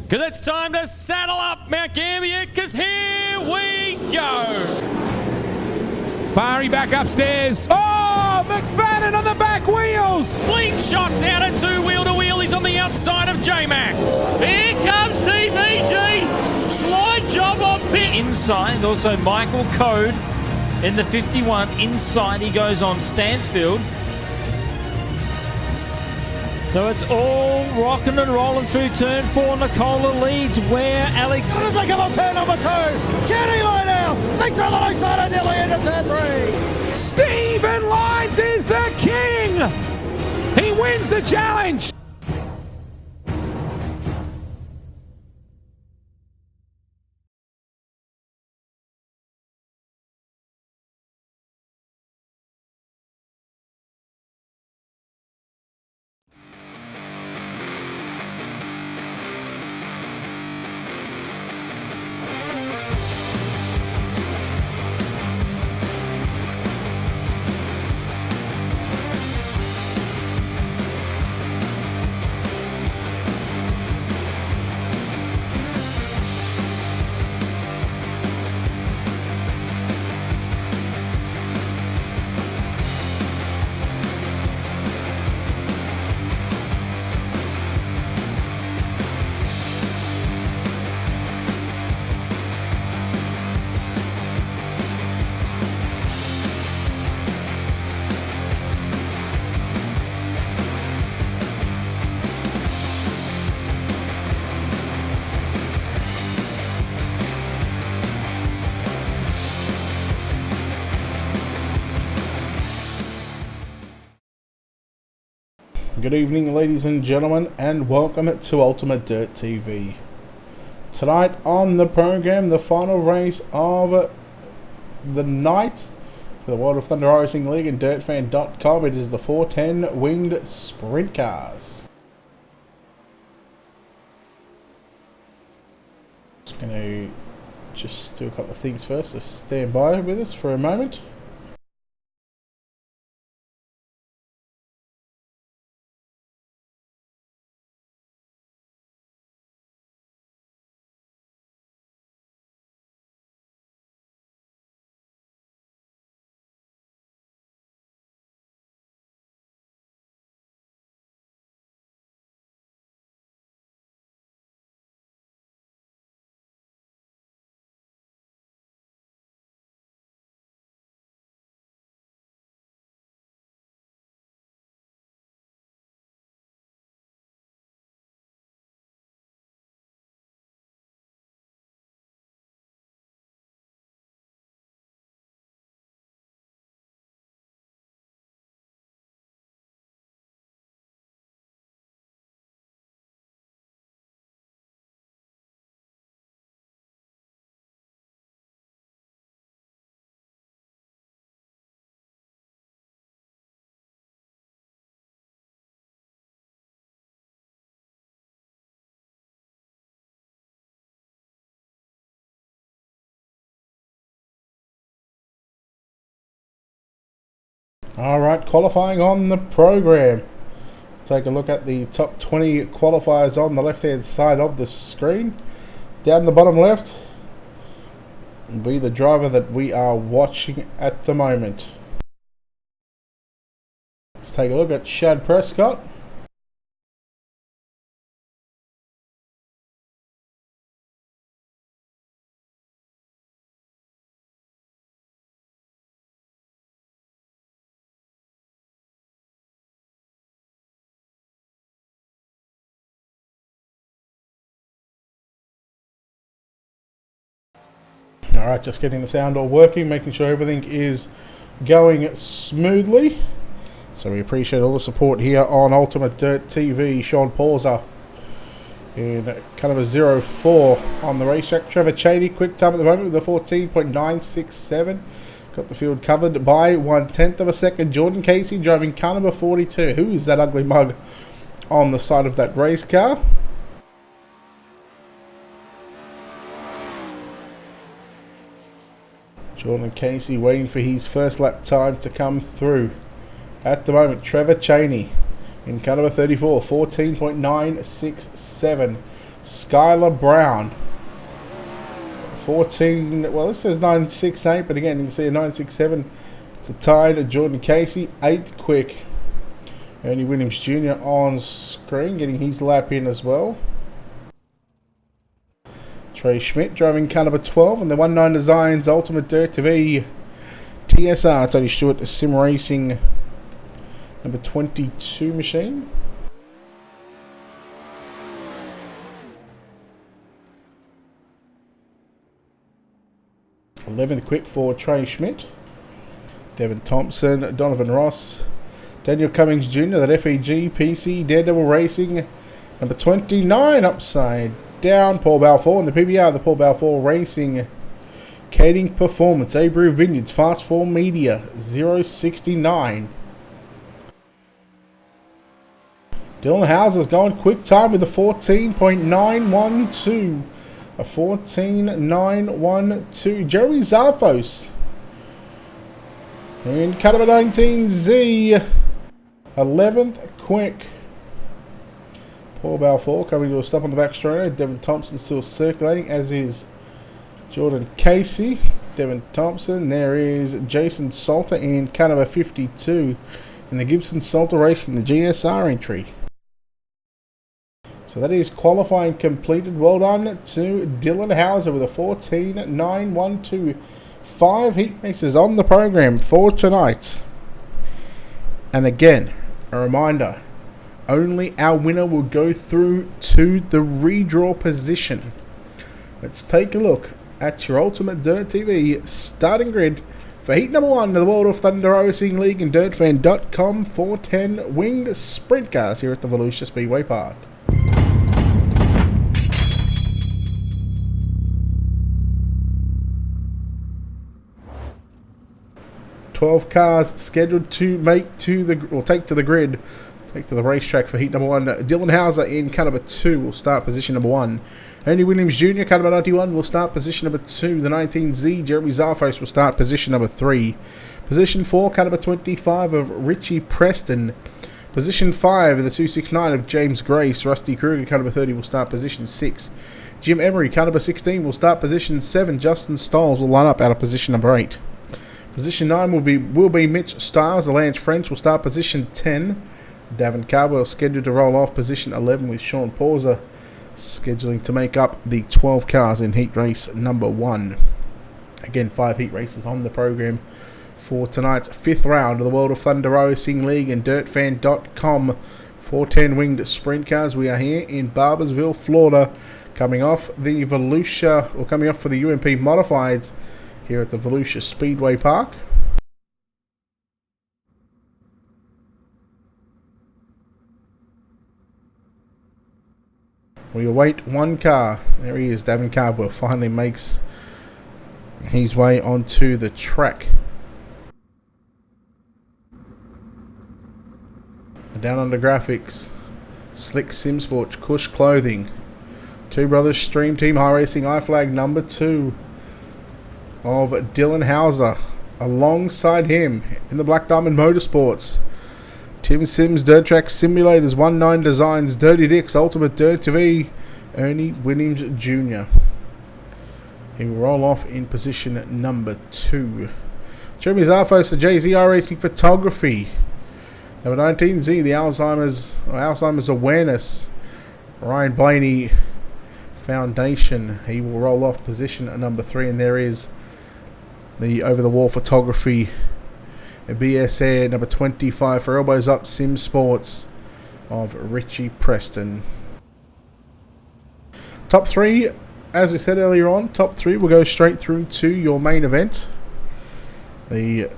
Because it's time to saddle up Mount Gambier, because here we go. Fari back upstairs. Oh, McFadden on the back wheels. Slingshots out at two-wheel-to-wheel. He's on the outside of J-Mac. Here comes TVG. Slide job on pit. Inside, also Michael Code in the 51. Inside he goes on Stansfield. So it's all rocking and rolling through turn 4. Nicola leads where Alex... As they come on turn number 2. Jenny Line now. Sneaks on the low side of nearly into turn 3. Stephen Lyons is the king. He wins the challenge. Good evening, ladies and gentlemen, and welcome to Ultimate Dirt TV. Tonight on the program, the final race of the night for the World of Thunder Racing League and DirtFan.com. It is the 410 winged sprint cars. Just going to do a couple of things first, so stand by with us for a moment. Alright, qualifying on the program. Take a look at the top 20 qualifiers on the left hand side of the screen. Down the bottom left will be the driver that we are watching at the moment. Let's take a look at Shad Prescott. Alright, just getting the sound all working, making sure everything is going smoothly. So we appreciate all the support here on Ultimate Dirt TV. Sean Pauser in kind of a 0-4 on the racetrack. Trevor Cheney, quick time at the moment with a 14.967. Got the field covered by 1/10 of a second. Jordan Casey driving car number 42. Who is that ugly mug on the side of that race car? Jordan Casey waiting for his first lap time to come through. At the moment, Trevor Cheney in car number 34, 14.967. Skylar Brown. 14, well, this says 968, but again, you can see a 967. It's a tie to Jordan Casey, 8th quick. Ernie Williams Jr. on screen, getting his lap in as well. Trey Schmidt driving car number 12, and the 19 Designs Ultimate Dirt TV TSR Tony Stewart Sim Racing number 22 machine. Eleventh quick for Trey Schmidt. Devin Thompson, Donovan Ross, Daniel Cummings Jr., that FEG, PC, Daredevil Racing, number 29, upside down, Paul Balfour, and the PBR, the Paul Balfour Racing, Kading Performance, Abreu Vineyards, Fast 4 Media, 069. Dylan Houser's going quick time with a 14.912. A 14.912. Jeremy Zarfos. And cut number 19Z. 11th quick. Paul Balfour coming to a stop on the back straight. Devin Thompson still circulating, as is Jordan Casey. Devin Thompson. There is Jason Salter in car number 52. And the Gibson Salter Racing, the GSR entry. So that is qualifying completed. Well done to Dylan Houser with a 14.912. 5 heat races on the program for tonight. And again, a reminder, only our winner will go through to the redraw position. Let's take a look at your Ultimate Dirt TV starting grid for heat number 1 of the World of Thunder Racing League and DirtFan.com 410 winged sprint cars here at the Volusia Speedway Park. Twelve cars scheduled to take to the racetrack for heat number 1. Dylan Houser in car number 2 will start position number 1. Ernie Williams Jr. car number 91 will start position number 2. The 19Z Jeremy Zarfos will start position number 3. Position 4 car number 25 of Richie Preston. Position 5 of the 269 of James Grace. Rusty Kruger car number 30 will start position 6. Jim Emery car number 16 will start position 7. Justin Stolls will line up out of position number 8. Position 9 will be Mitch Stiles. The Lance French will start position 10. Davin Cardwell scheduled to roll off position 11 with Sean Pauser scheduling to make up the 12 cars in heat race number 1. Again, 5 heat races on the program for tonight's 5th round of the World of Thunder Racing League and DirtFan.com 410 winged sprint cars. We are here in Barbersville, Florida, coming off the Volusia, or coming off for the UMP Modifieds here at the Volusia Speedway Park. We await one car. There he is, Davin Cardwell finally makes his way onto the track. Down under graphics, Slick Simsport, Cush Clothing, Two Brothers Stream Team High Racing iFlag number 2 of Dylan Houser. Alongside him in the Black Diamond Motorsports, Tim Sims Dirt Track Simulators, 19 Designs, Dirty Dicks Ultimate Dirt TV, Ernie Williams Jr. He will roll off in position number 2. Jeremy Zarfos, the JZR Racing Photography. Number 19Z, the Alzheimer's Awareness, Ryan Blaney Foundation. He will roll off position at number 3, and there is the over-the-wall photography, BS Air number 25 for Elbows Up Sim Sports of Richie Preston. Top 3, as we said earlier on, top 3 will go straight through to your main event. The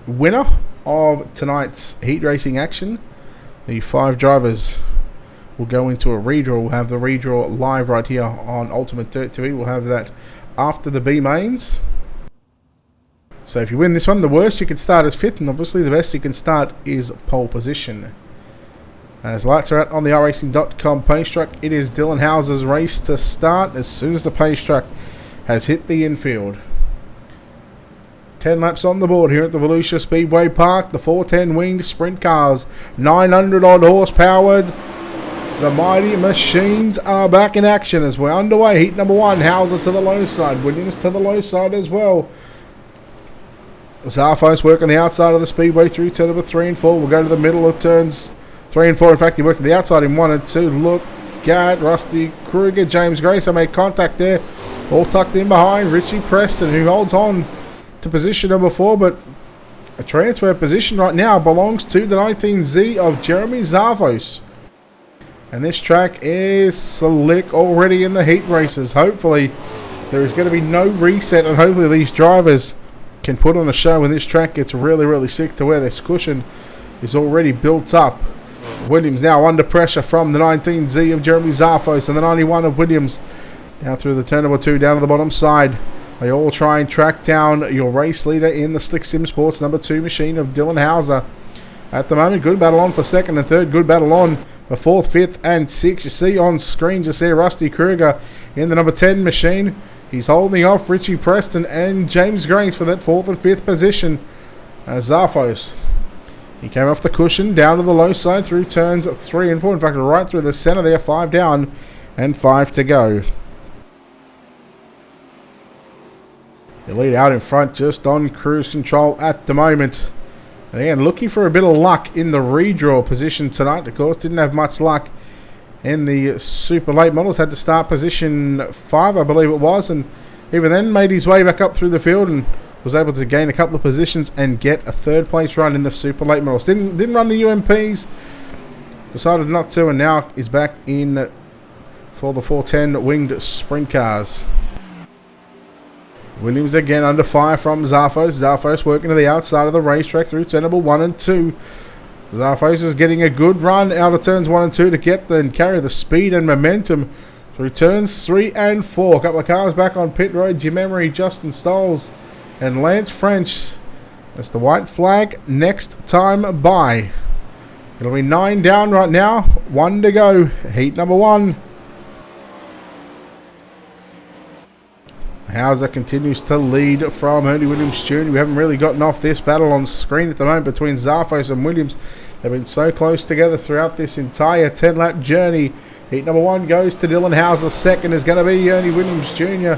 winner of tonight's heat racing action, the 5 drivers will go into a redraw. We'll have the redraw live right here on Ultimate Dirt TV. We'll have that after the B mains. So if you win this one, the worst you can start is 5th, and obviously the best you can start is pole position. As lights are out on the iRacing.com pace track, it is Dylan Houser's race to start as soon as the pace track has hit the infield. 10 laps on the board here at the Volusia Speedway Park. The 410 winged sprint cars, 900 odd horsepower. The Mighty Machines are back in action as we're underway. Heat number 1, Hauser to the low side, Williams to the low side as well. Zarfos work on the outside of the speedway through turn number 3 and 4. We'll go to the middle of turns 3 and 4. In fact, he worked on the outside in 1 and 2. Look at Rusty Kruger, James Grace. I made contact there. All tucked in behind Richie Preston, who holds on to position number 4, but a transfer position right now belongs to the 19Z of Jeremy Zarfos. And this track is slick already in the heat races. Hopefully, there is going to be no reset, and hopefully these drivers can put on a show when this track gets really, really sick to where this cushion is already built up. Williams now under pressure from the 19Z of Jeremy Zarfos and the 91 of Williams. Down through the turn number 2, down to the bottom side. They all try and track down your race leader in the Slick Sim Sports number 2 machine of Dylan Hauser. At the moment, good battle on for second and third. Good battle on for fourth, fifth, and sixth. You see on screen, you see Rusty Kruger in the number 10 machine. He's holding off Richie Preston and James Grace for that fourth and fifth position. Zarfos. He came off the cushion, down to the low side through turns 3 and 4. In fact, right through the center there, 5 down and 5 to go. The lead out in front, just on cruise control at the moment. And again, looking for a bit of luck in the redraw position tonight. Of course, didn't have much luck in the super late models. Had to start position 5, I believe it was. And even then made his way back up through the field and was able to gain a couple of positions and get a third place run in the super late models. Didn't run the UMPs. Decided not to, and now is back in for the 410 winged sprint cars. Williams again under fire from Zarfos. Zarfos working to the outside of the racetrack through turn number 1 and 2. Zarfos is getting a good run out of turns 1 and 2 to get and carry the speed and momentum through turns 3 and 4. A couple of cars back on pit road. Jim Emery, Justin Stolz, and Lance French. That's the white flag next time by. It'll be 9 down right now. 1 to go. Heat number 1. Hauser continues to lead from Ernie Williams Jr. We haven't really gotten off this battle on screen at the moment between Zarfos and Williams. They've been so close together throughout this entire 10-lap journey. Heat number 1 goes to Dylan Hauser. Second is going to be Ernie Williams Jr.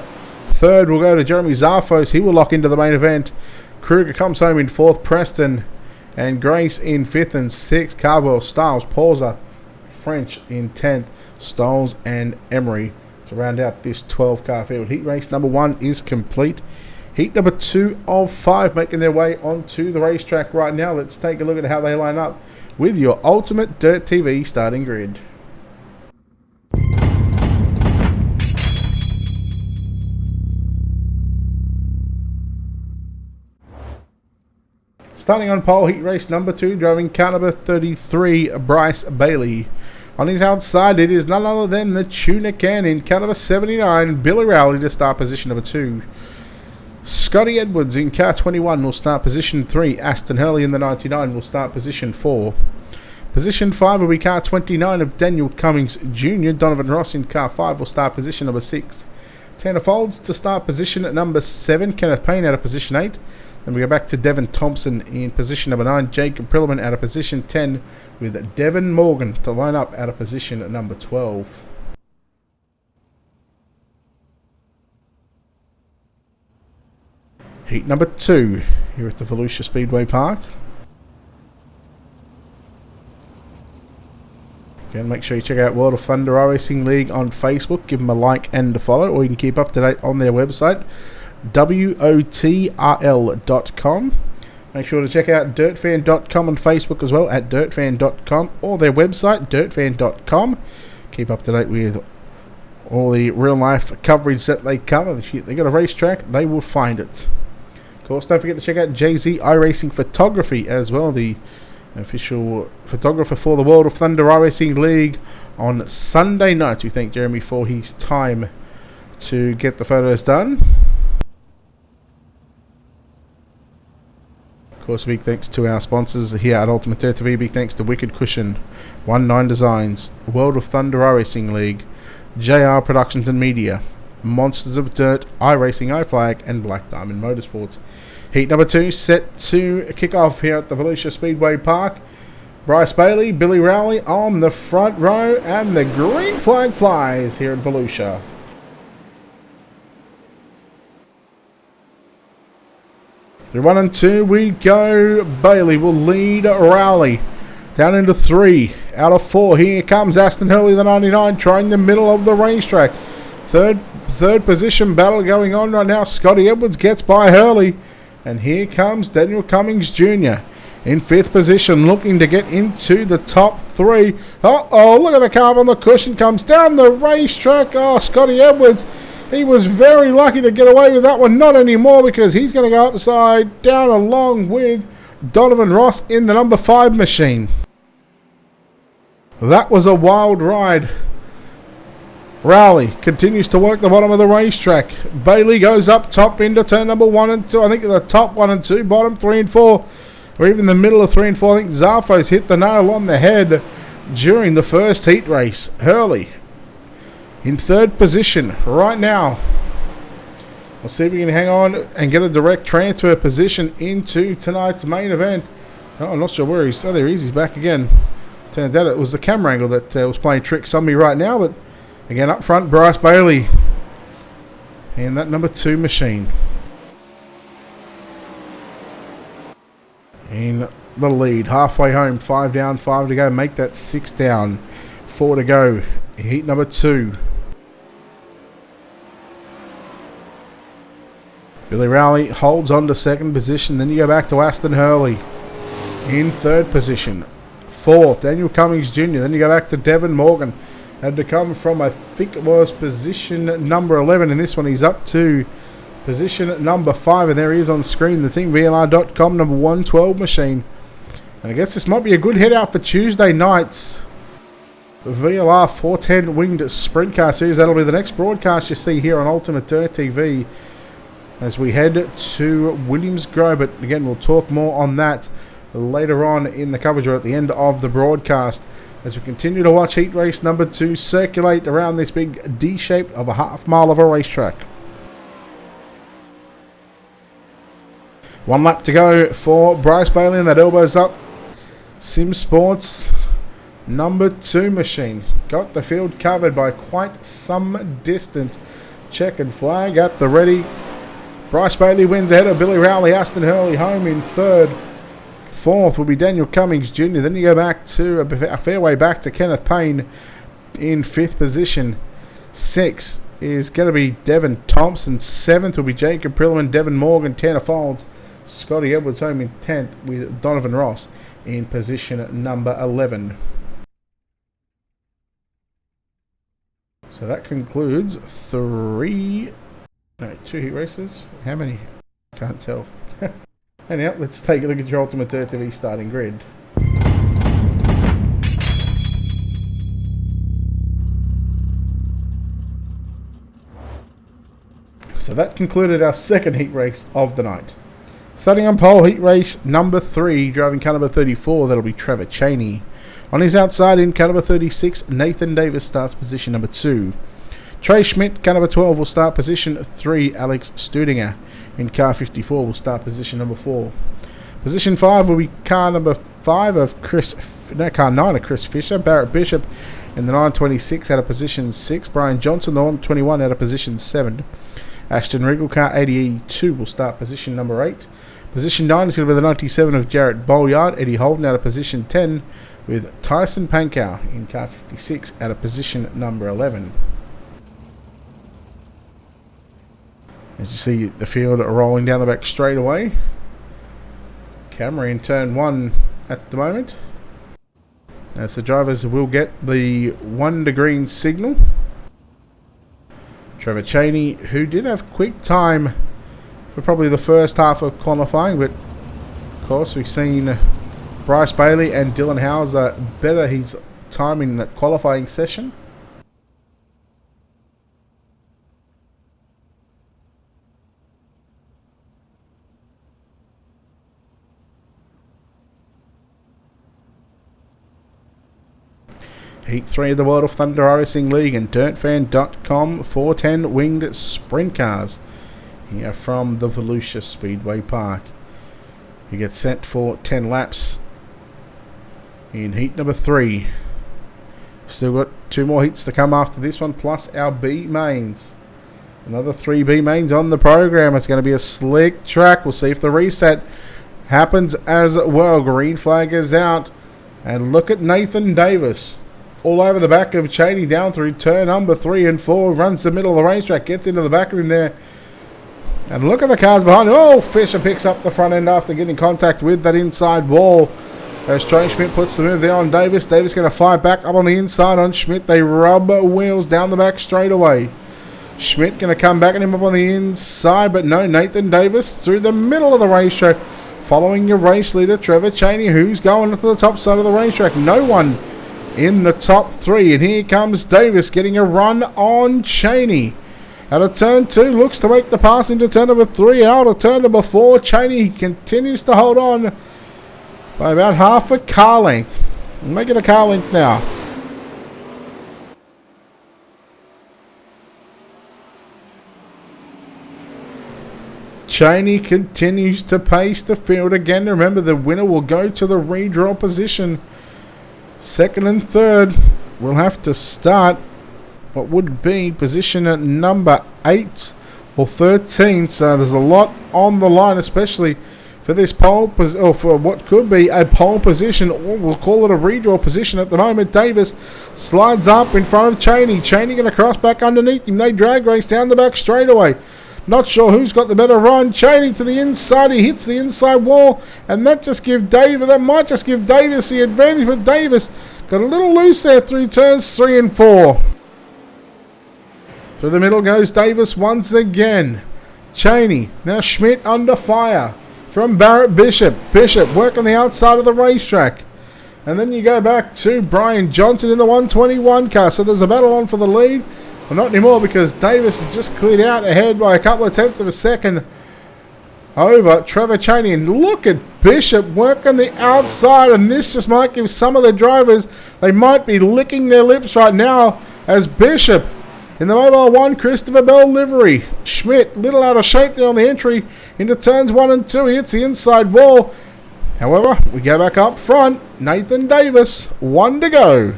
Third will go to Jeremy Zarfos. He will lock into the main event. Kruger comes home in 4th. Preston and Grace in 5th and 6th. Cardwell, Stiles, Pauser, French in 10th. Stoles and Emery to round out this 12-car field. Heat race number 1 is complete. Heat number 2 of 5 making their way onto the racetrack right now. Let's take a look at how they line up with your Ultimate Dirt TV starting grid. Starting on pole, heat race number 2, driving car number 33, Bryce Bailey. On his outside, it is none other than the Tuna Can in car number 79, Billy Rowley to start position number 2. Scotty Edwards in car 21 will start position 3. Aston Hurley in the 99 will start position 4. Position 5 will be car 29 of Daniel Cummings Jr. Donovan Ross in car 5 will start position number 6. Tanner Folds to start position at number 7. Kenneth Payne out of position 8. Then we go back to Devon Thompson in position number 9. Jacob Prilliman out of position 10 with Devon Morgan to line up out of position at number 12. Heat number 2 here at the Volusia Speedway Park. Again, make sure you check out World of Thunder iRacing League on Facebook. Give them a like and a follow, or you can keep up to date on their website, WOTRL.com. Make sure to check out dirtfan.com on Facebook as well, at dirtfan.com, or their website, dirtfan.com. Keep up to date with all the real-life coverage that they cover. If they got a racetrack, they will find it. Of course, don't forget to check out JZ iRacing Photography as well, the official photographer for the World of Thunder iRacing League on Sunday nights. We thank Jeremy for his time to get the photos done. Of course, big thanks to our sponsors here at Ultimate Dirt TV. Big thanks to Wicked Cushion, 19 Designs, World of Thunder iRacing League, JR Productions and Media, Monsters of Dirt, iRacing, iFlag, and Black Diamond Motorsports. Heat number 2 set to kick off here at the Volusia Speedway Park. Bryce Bailey, Billy Rowley on the front row, and the green flag flies here in Volusia. Through 1 and 2 we go. Bailey will lead Rowley down into 3 out of 4. Here comes Aston Hurley, the 99, trying the middle of the racetrack. Third position battle going on right now. Scotty Edwards gets by Hurley, and here comes Daniel Cummings Jr. in 5th position, looking to get into the top 3. Uh-oh, look at the car on the cushion, comes down the racetrack. Oh, Scotty Edwards, he was very lucky to get away with that one. Not anymore, because he's going to go upside down along with Donovan Ross in the number 5 machine. That was a wild ride. Rowley continues to work the bottom of the racetrack. Bailey goes up top into turn number 1 and 2. I think the top 1 and 2, bottom 3 and 4, or even the middle of 3 and 4. I think Zafo's hit the nail on the head during the first heat race. Hurley in 3rd position right now. We'll see if we can hang on and get a direct transfer position into tonight's main event. Oh, I'm not sure where he's. Oh, there he is. He's back again. Turns out it was the camera angle that was playing tricks on me right now, but again, up front, Bryce Bailey and that number 2 machine. In the lead, halfway home, 5 down, 5 to go. Make that 6 down, 4 to go. Heat number 2. Billy Rowley holds on to 2nd position. Then you go back to Aston Hurley in 3rd position. 4th, Daniel Cummings Jr. Then you go back to Devin Morgan. Had to come from, I think it was position number 11. In this one, he's up to position number 5. And there he is on screen, the TeamVLR.com number 112 machine. And I guess this might be a good head out for Tuesday nights. The VLR 410 winged sprint car series. That'll be the next broadcast you see here on Ultimate Dirt TV as we head to Williams Grove. But again, we'll talk more on that later on in the coverage or at the end of the broadcast, as we continue to watch heat race number 2 circulate around this big D-shape of a half mile of a racetrack. 1 lap to go for Bryce Bailey, and that elbows up. Sim Sports number 2 machine got the field covered by quite some distance. Checkered flag at the ready. Bryce Bailey wins ahead of Billy Rowley. Aston Hurley home in 3rd. 4th will be Daniel Cummings Jr. Then you go back to a fair way back to Kenneth Payne in 5th position. 6th is going to be Devin Thompson. 7th will be Jacob Prilliman, Devin Morgan, Tanner Folds. Scotty Edwards home in 10th with Donovan Ross in position number 11. So that concludes 2 heat races. How many? Can't tell. Anyhow, let's take a look at your Ultimate Dirt TV starting grid. So that concluded our 2nd heat race of the night. Starting on pole, heat race number 3, driving car number 34, that'll be Trevor Cheney. On his outside in car number 36, Nathan Davis starts position number 2. Trey Schmidt, car number 12, will start position 3. Alex Studinger in car 54 will start position number 4. Position 5 will be car number 5 of car 9 of Chris Fisher. Barrett Bishop in the 926 out of position 6. Brian Johnson, the 121 out of position 7. Ashton Regal, car 82, will start position number 8. Position 9 is going to be the 97 of Jarrett Bolyard. Eddie Holden out of position 10 with Tyson Pankow in car 56 out of position number 11. As you see the field rolling down the back straight away. Camera in turn 1 at the moment, as the drivers will get the 1 to green signal. Trevor Cheney, who did have quick time for probably the first half of qualifying, but of course we've seen Bryce Bailey and Dylan Hauser better his time in that qualifying session. Heat 3 of the World of Thunder Racing League and DirtFan.com 410 winged sprint cars here from the Volusia Speedway Park. You get set for 10 laps in heat number 3. Still got 2 more heats to come after this one, plus our B mains. Another 3 B mains on the program. It's going to be a slick track. We'll see if the reset happens as well. Green flag is out. And look at Nathan Davis. All over the back of Cheney down through turn number 3 and 4. Runs the middle of the racetrack. Gets into the back of him there. And look at the cars behind him. Oh, Fisher picks up the front end after getting contact with that inside wall. As Trey Schmidt puts the move there on Davis. Davis going to fight back up on the inside on Schmidt. They rub wheels down the back straight away. Schmidt going to come back at him up on the inside. But no, Nathan Davis through the middle of the racetrack. Following your race leader, Trevor Cheney, who's going to the top side of the racetrack. No one in the top 3. And here comes Davis getting a run on Cheney. Out of turn 2, looks to make the pass into turn number 3. Out of turn number 4, Cheney continues to hold on by about half a car length. Make it a car length now. Cheney continues to pace the field again. Remember, the winner will go to the redraw position. Second and third will have to start what would be position at number 8 or 13. So there's a lot on the line, especially for this pole, or for what could be a pole position, or we'll call it a redraw position at the moment. Davis slides up in front of Cheney. Cheney going to cross back underneath him. They drag race down the back straightaway. Not sure who's got the better run. Cheney to the inside. He hits the inside wall, and that might just give Davis the advantage. But Davis got a little loose there through turns 3 and 4. Through the middle goes Davis once again. Cheney. Now Schmidt under fire from Barrett Bishop. Bishop working the outside of the racetrack. And then you go back to Brian Johnson in the 121 car. So there's a battle on for the lead. Well, not anymore, because Davis has just cleared out ahead by a couple of tenths of a second over Trevor Cheney. And look at Bishop working the outside. And this just might give some of the drivers, they might be licking their lips right now as Bishop in the Mobile 1 Christopher Bell livery. Schmidt, little out of shape there on the entry into turns 1 and 2. He hits the inside wall. However, we go back up front. Nathan Davis, 1 to go.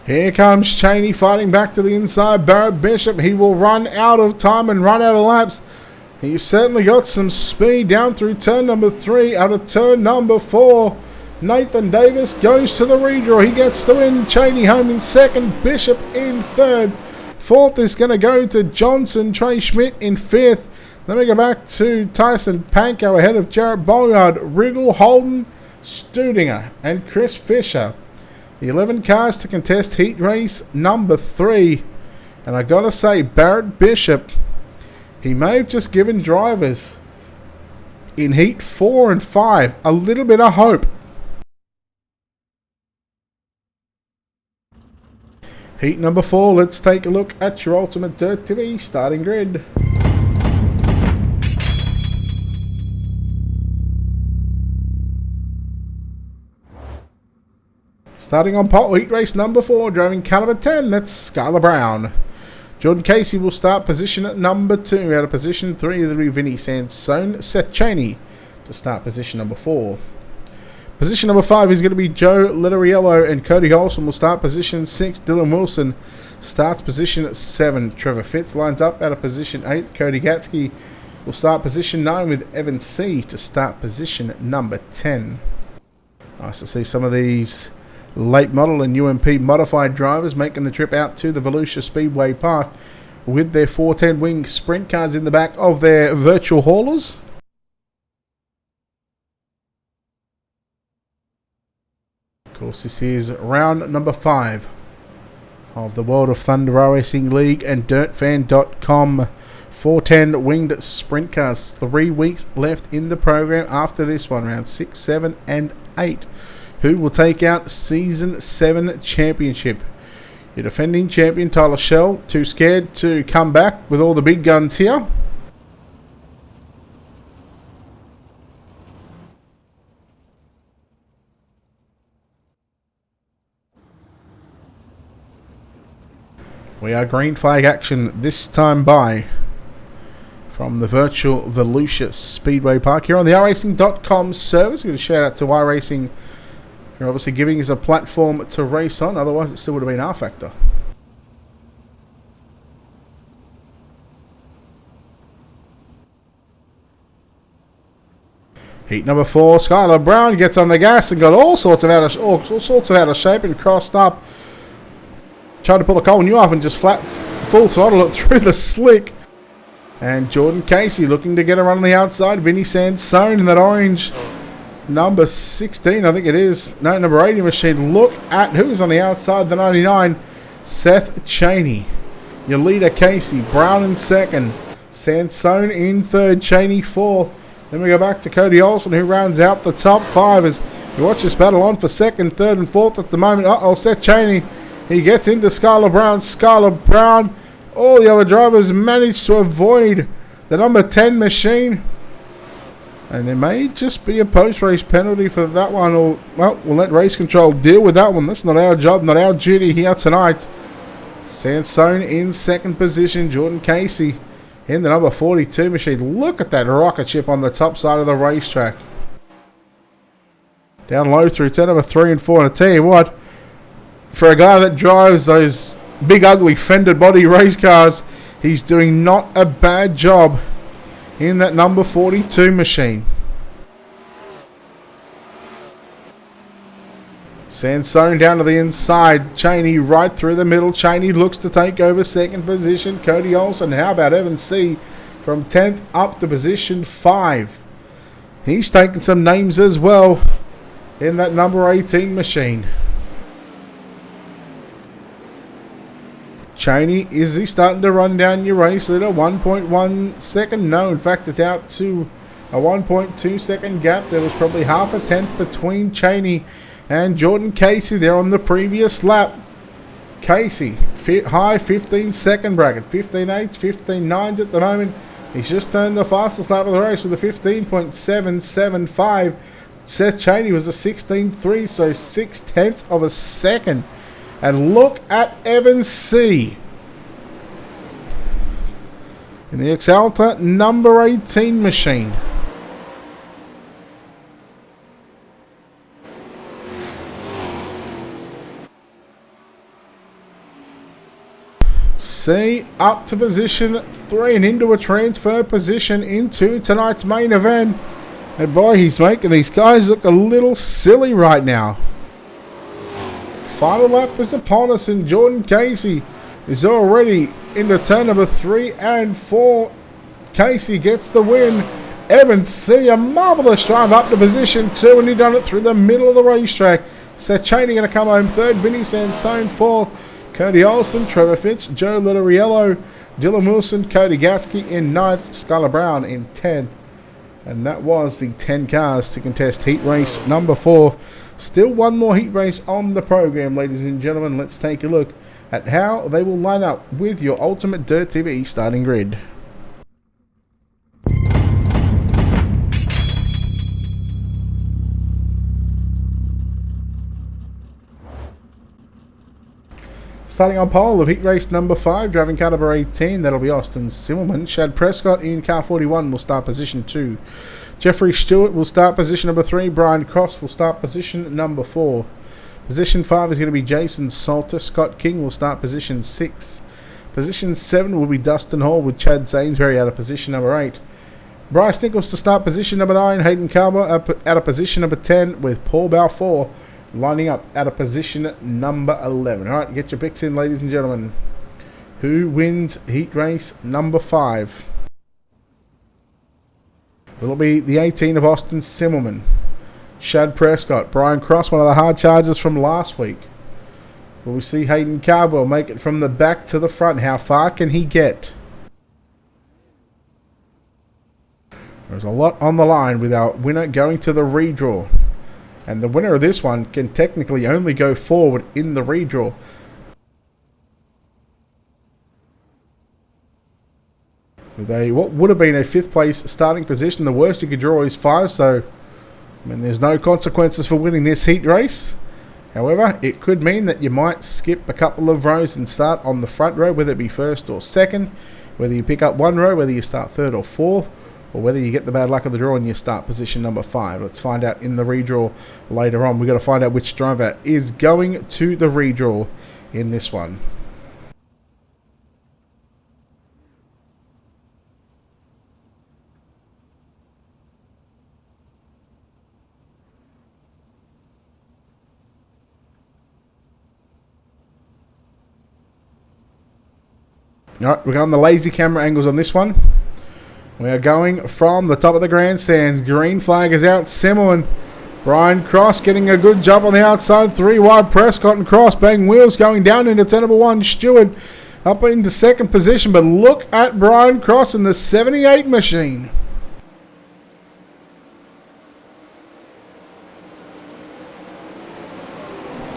Here comes Cheney fighting back to the inside. Barrett Bishop, he will run out of time and run out of laps. He's certainly got some speed down through turn number 3. Out of turn number 4, Nathan Davis goes to the redraw. He gets the win. Cheney home in second. Bishop in third. Fourth is going to go to Johnson. Trey Schmidt in fifth. Then we go back to Tyson Panko ahead of Jarrett Bolyard, Riggle, Holden, Studinger, and Chris Fisher. The 11 cars to contest heat race number 3. And I got to say, Barrett Bishop, he may have just given drivers in heat 4 and 5 a little bit of hope. Heat number 4, let's take a look at your Ultimate Dirt TV starting grid. Starting on pole, heat race number 4, driving car number 10, that's Skylar Brown. Jordan Casey will start position at number 2. Out of position 3, that'll be Vinny Sansone. Seth Cheney to start position number 4. Position number 5 is going to be Joe Letteriello, and Cody Olson will start position 6. Dylan Wilson starts position 7. Trevor Fitz lines up out of position 8. Cody Gatsky will start position 9 with Evan C. to start position number 10. Nice to see some of these late model and UMP modified drivers making the trip out to the Volusia Speedway Park with their 410 wing sprint cars in the back of their virtual haulers. Of course, this is round number 5 of the World of Thunder Racing League and DirtFan.com 410 winged sprint cars. 3 weeks left in the program after this one, round 6, 7 and 8. Who will take out Season 7 Championship? Your defending champion, Tyler Shell, too scared to come back with all the big guns here. We are green flag action this time by from the virtual Volusia Speedway Park here on the iRacing.com service. We're going to shout out to iRacing for obviously giving us a platform to race on. Otherwise, it still would have been R Factor. Heat number 4, Skylar Brown gets on the gas and got all sorts of out of shape and crossed up. Tried to pull the Cole New off and just full throttle it through the slick. And Jordan Casey looking to get a run on the outside. Vinny Sansone in that orange number 16, I think it is. No, number 80 machine. Look at who's on the outside, the 99. Seth Chaney. Your leader Casey. Brown in second. Sansone in third. Chaney fourth. Then we go back to Cody Olsen, who rounds out the top 5 as you watch this battle on for second, third, and fourth at the moment. Seth Chaney. He gets into Skylar Brown. Skylar Brown. All the other drivers managed to avoid the number 10 machine. And there may just be a post-race penalty for that one. Or, well, we'll let race control deal with that one. That's not our job, not our duty here tonight. Sansone in second position. Jordan Casey in the number 42 machine. Look at that rocket ship on the top side of the racetrack. Down low through turn number 3 and 4. And I tell you what, for a guy that drives those big ugly fended body race cars, he's doing not a bad job in that number 42 machine. Sansone down to the inside. Chaney right through the middle. Chaney looks to take over second position. Cody Olsen. How about Evan C. from 10th up to position 5. He's taken some names as well in that number 18 machine. Chaney, is he starting to run down your race leader? 1.1 second? No, in fact, it's out to a 1.2 second gap. There was probably half a tenth between Chaney and Jordan Casey there on the previous lap. Casey, high 15 second bracket, 15.8s, 15.9s at the moment. He's just turned the fastest lap of the race with a 15.775. Seth Chaney was a 16.3, so 6/10 of a second. And look at Evan C. in the Exalta number 18 machine. C up to position 3 and into a transfer position into tonight's main event. And boy, he's making these guys look a little silly right now. Final lap is upon us and Jordan Casey is already into turn number 3 and 4. Casey gets the win. Evan C, a marvellous drive up to position 2 and he done it through the middle of the racetrack. Seth Chaney going to come home 3rd. Vinny Sansone 4th. Cody Olsen, Trevor Fitz, Joe Littoriello, Dylan Wilson, Cody Gasky in 9th. Skylar Brown in 10th. And that was the 10 cars to contest heat race number 4. Still one more heat race on the program, ladies and gentlemen. Let's take a look at how they will line up with your Ultimate Dirt TV starting grid. Starting on pole of heat race number 5, driving car number 18, that'll be Austin Simmelman. Shad Prescott in car 41 will start position 2. Jeffrey Stewart will start position number 3. Brian Cross will start position number 4. Position 5 is going to be Jason Salter. Scott King will start position 6. Position 7 will be Dustin Hall with Chad Sainsbury out of position number 8. Bryce Nichols to start position number 9. Hayden Carver out of position number 10 with Paul Balfour lining up at a position number 11. Alright, get your picks in, ladies and gentlemen. Who wins heat race number 5? Will it be the 18 of Austin Simmelman? Shad Prescott, Brian Cross, one of the hard charges from last week. Will we see Hayden Cardwell make it from the back to the front? How far can he get? There's a lot on the line with our winner going to the redraw. And the winner of this one can technically only go forward in the redraw. With what would have been a 5th place starting position, the worst you could draw is 5, so I mean, there's no consequences for winning this heat race. However, it could mean that you might skip a couple of rows and start on the front row, whether it be 1st or 2nd. Whether you pick up one row, whether you start third or fourth, or whether you get the bad luck of the draw and you start position number 5. Let's find out in the redraw later on. We've got to find out which driver is going to the redraw in this one. Alright, we're going the lazy camera angles on this one. We are going from the top of the grandstands. Green flag is out. Simmerman. Brian Cross getting a good job on the outside. 3 wide. Prescott and Cross. Bang wheels going down into turn number 1. Stewart up into second position. But look at Brian Cross in the 78 machine.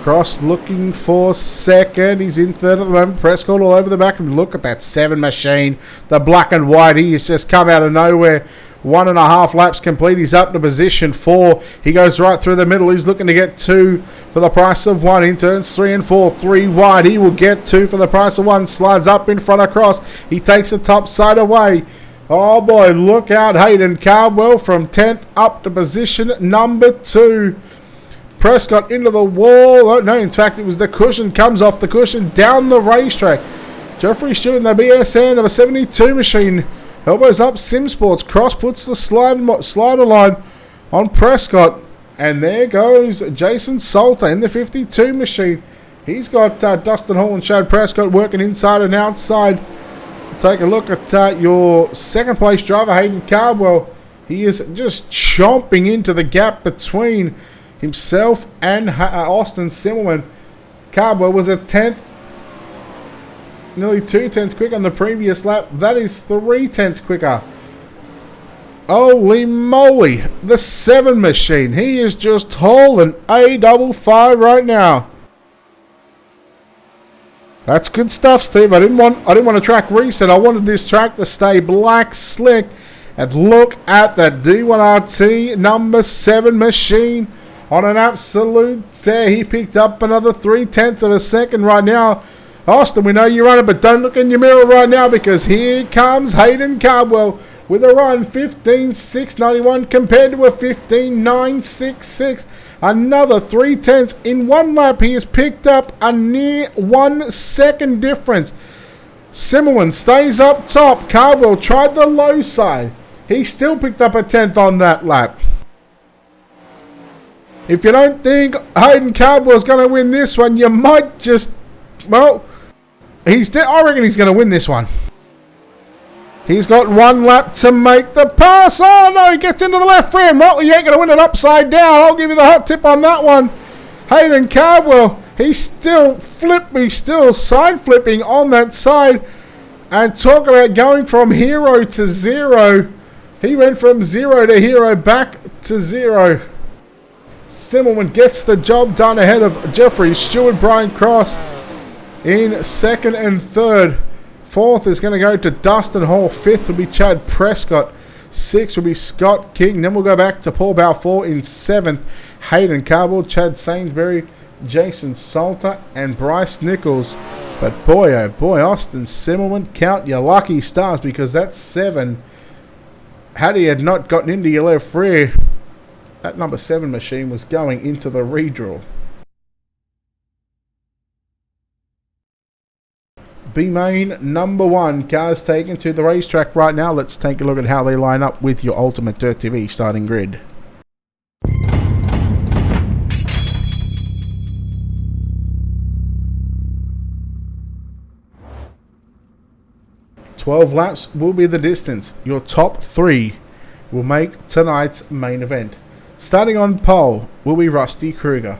Cross looking for second. He's in third at the moment. Prescott all over the back. And look at that 7 machine. The black and white. He has just come out of nowhere. 1.5 laps complete. He's up to position 4. He goes right through the middle. He's looking to get 2 for the price of 1. In turns 3 and 4. 3 wide. He will get 2 for the price of 1. Slides up in front of Cross. He takes the top side away. Oh boy, look out. Hayden Cardwell from 10th up to position number 2. Prescott into the wall. Oh, no, in fact, it was the cushion. Comes off the cushion down the racetrack. Jeffrey Stewart in the BSN of a 72 machine. Elbows up, Sim Sports. Cross puts the slider line on Prescott. And there goes Jason Salter in the 52 machine. He's got Dustin Hall and Chad Prescott working inside and outside. Take a look at your second place driver, Hayden Cardwell. He is just chomping into the gap between himself and Austin Simmelman. Cardwell was a 10th, nearly 2 tenths quicker on the previous lap. That is 3 tenths quicker. Holy moly, the 7 machine. He is just hauling A55 right now. That's good stuff, Steve. I didn't want a track reset. I wanted this track to stay black, slick. And look at that D1RT number 7 machine. On an absolute tear, he picked up another 3 tenths of a second right now. Austin, we know you run it, but don't look in your mirror right now because here comes Hayden Cardwell with a run 15.691 compared to a 15.966. Another 3 tenths in 1 lap. He has picked up a near 1 second difference. Simmerman stays up top. Cardwell tried the low side. He still picked up a 10th on that lap. If you don't think Hayden Cardwell's going to win this one, you might just, well, I reckon he's going to win this one. He's got 1 lap to make the pass. Oh no, he gets into the left frame. Well, you ain't going to win it upside down. I'll give you the hot tip on that one. Hayden Cardwell, he's still side flipping on that side. And talk about going from hero to zero. He went from 0 to hero back to 0. Simmelman gets the job done ahead of Jeffrey Stewart. Brian Cross in second and third. Fourth is going to go to Dustin Hall. Fifth will be Chad Prescott. Sixth will be Scott King. Then we'll go back to Paul Balfour in seventh. Hayden Cardwell, Chad Sainsbury, Jason Salter, and Bryce Nichols. But boy, oh boy, Austin Simmelman, count your lucky stars because that's 7. Had he had not gotten into your left rear, that number 7 machine was going into the redraw. B-Main number 1. Cars taken to the racetrack right now. Let's take a look at how they line up with your Ultimate Dirt TV starting grid. "12 laps will be the distance. Your top 3 will make tonight's main event. Starting on pole will be Rusty Kruger.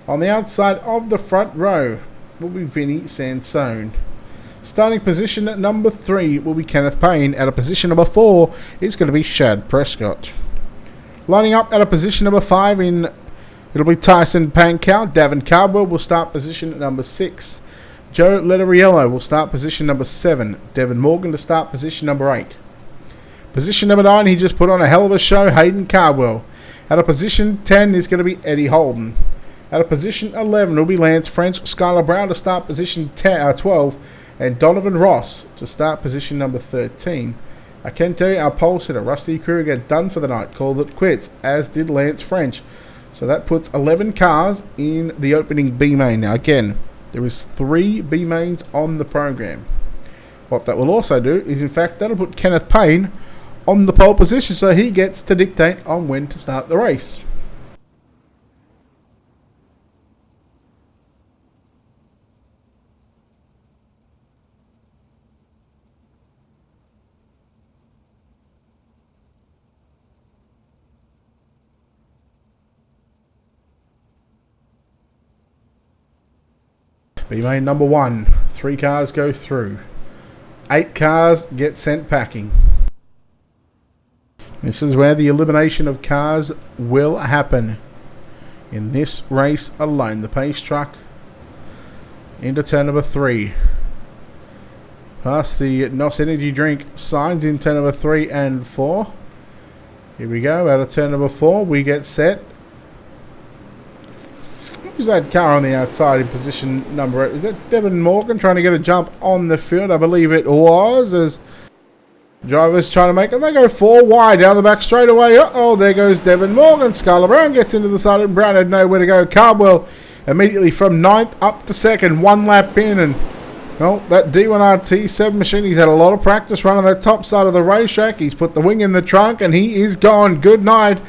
On the outside of the front row will be Vinny Sansone. Starting position at number 3 will be Kenneth Payne. At a position number 4 is going to be Chad Prescott. Lining up at a position number 5 it'll be Tyson Pankow. Davin Cardwell will start position at number 6. Joe Letteriello will start position number 7. Devin Morgan to start position number 8. Position number 9, he just put on a hell of a show, Hayden Cardwell. At a position 10 is going to be Eddie Holden. At a position 11 will be Lance French. Skylar Brown to start position 12. and Donovan Ross to start position number 13. I can tell you our pole sitter, Rusty Kruger, done for the night, called it quits, as did Lance French. So that puts 11 cars in the opening B main. Now again, there is 3 B mains on the program. What that will also do is, in fact, that'll put Kenneth Payne on the pole position, so he gets to dictate on when to start the race. B main number 1, 3 cars go through. 8 cars get sent packing. This is where the elimination of cars will happen. In this race alone, the pace truck into turn number 3. Past the NOS energy drink signs in turn number 3 and 4. Here we go, out of turn number 4, we get set. Who's that car on the outside in position number 8? Is that Devin Morgan trying to get a jump on the field? I believe it was, as drivers trying to make it. They go 4 wide down the back straight away. Uh-oh, there goes Devin Morgan. Skylar Brown gets into the side, and Brown had nowhere to go. Cardwell immediately from 9th up to 2nd, 1 lap in, and well, that D1RT7 machine, he's had a lot of practice running that top side of the racetrack. He's put the wing in the trunk, and he is gone. Good night.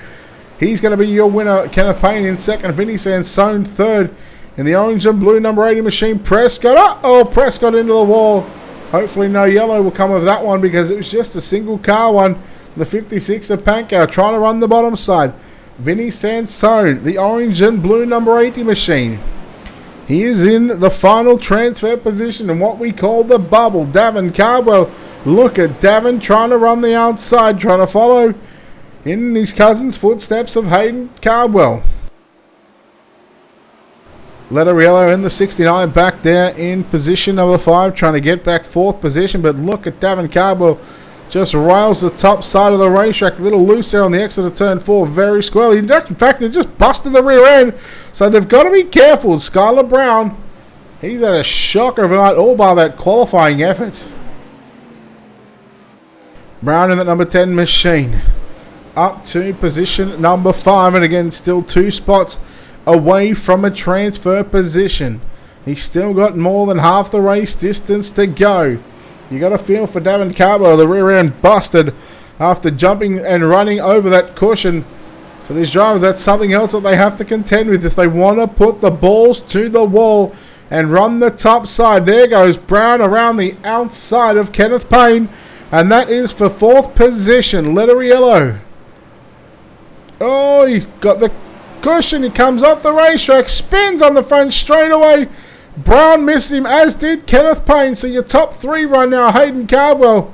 He's going to be your winner. Kenneth Payne in 2nd. Vinny Sansone 3rd. In the orange and blue number 80 machine, Prescott. Uh-oh, Prescott into the wall. Hopefully no yellow will come of that one, because it was just a single car one. The 56 of Pankow trying to run the bottom side. Vinny Sansone, the orange and blue number 80 machine. He is in the final transfer position in what we call the bubble. Davin Cardwell. Look at Davin trying to run the outside, trying to follow in his cousin's footsteps of Hayden Cardwell. Letter yellow in the 69 back there in position number 5, trying to get back 4th position. But look at Davin Cardwell, just rails the top side of the racetrack, a little loose there on the exit of turn 4, very squirrely. In fact, it just busted the rear end, so they've got to be careful. Skylar Brown, he's had a shocker of a night, all by that qualifying effort. Brown in the number 10 machine, up to position number 5, and again, still 2 spots away from a transfer position. He's still got more than half the race distance to go. You got to feel for Davin Cardwell. The rear end busted after jumping and running over that cushion. So these drivers, that's something else that they have to contend with if they want to put the balls to the wall and run the top side. There goes Brown around the outside of Kenneth Payne, and that is for 4th position. Letter yellow. Oh, he's got the cushion. He comes off the racetrack, spins on the front straightaway. Brown missed him, as did Kenneth Payne. So your top 3 right now, Hayden Cardwell.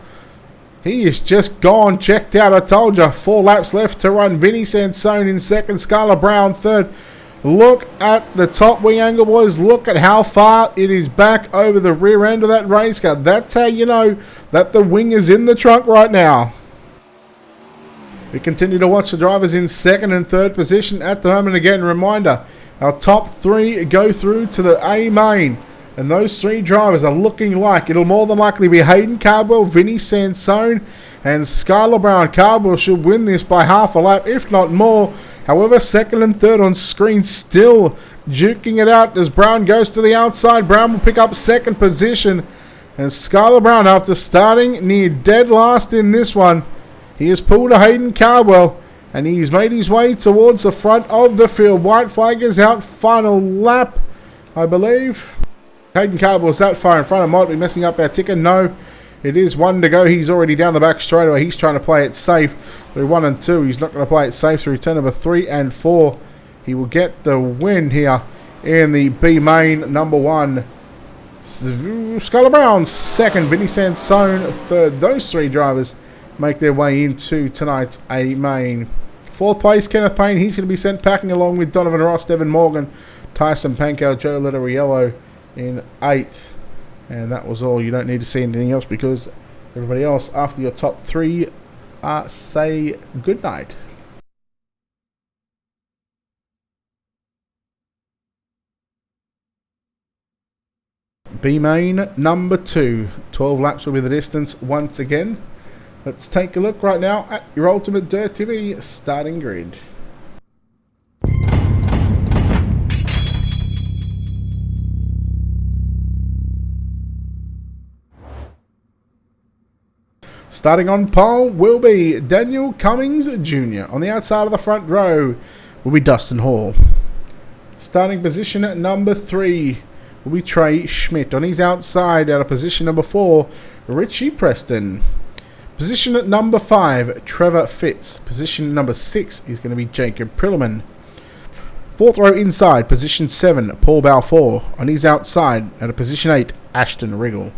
He is just gone, checked out. I told you, 4 laps left to run. Vinny Sansone in 2nd, Skylar Brown 3rd. Look at the top wing angle, boys. Look at how far it is back over the rear end of that race car. That's how you know that the wing is in the trunk right now. We continue to watch the drivers in 2nd and 3rd position at the moment. Again, reminder, our top 3 go through to the A main. And those 3 drivers are looking like it'll more than likely be Hayden Cardwell, Vinny Sansone, and Skylar Brown. Cardwell should win this by half a lap, if not more. However, 2nd and 3rd on screen, still duking it out as Brown goes to the outside. Brown will pick up 2nd position. And Skylar Brown, after starting near dead last in this one, he has pulled a Hayden Cardwell, and he's made his way towards the front of the field. White flag is out. Final lap, I believe. Hayden Cardwell's that far in front. I might be messing up our ticker. No, it is 1 to go. He's already down the back straightaway. He's trying to play it safe through 1 and 2. He's not going to play it safe through turn number 3 and 4. He will get the win here in the B main number 1. Skylar Brown 2nd. Vinny Sansone 3rd. Those 3 drivers make their way into tonight's A main. 4th place, Kenneth Payne. He's going to be sent packing along with Donovan Ross, Devin Morgan, Tyson Pankow, Joe Letteriello in 8th. And that was all. You don't need to see anything else, because everybody else after your top 3 say good night. B main number 2. 12 laps will be the distance once again. Let's take a look right now at your Ultimate Dirt TV starting grid. Starting on pole will be Daniel Cummings Jr. On the outside of the front row will be Dustin Hall. Starting position at number 3 will be Trey Schmidt. On his outside, out of position number 4, Richie Preston. Position at number 5, Trevor Fitz. Position number 6 is going to be Jacob Prilliman. Fourth row inside, position 7, Paul Balfour. On his outside, out of position 8, Ashton Riggle.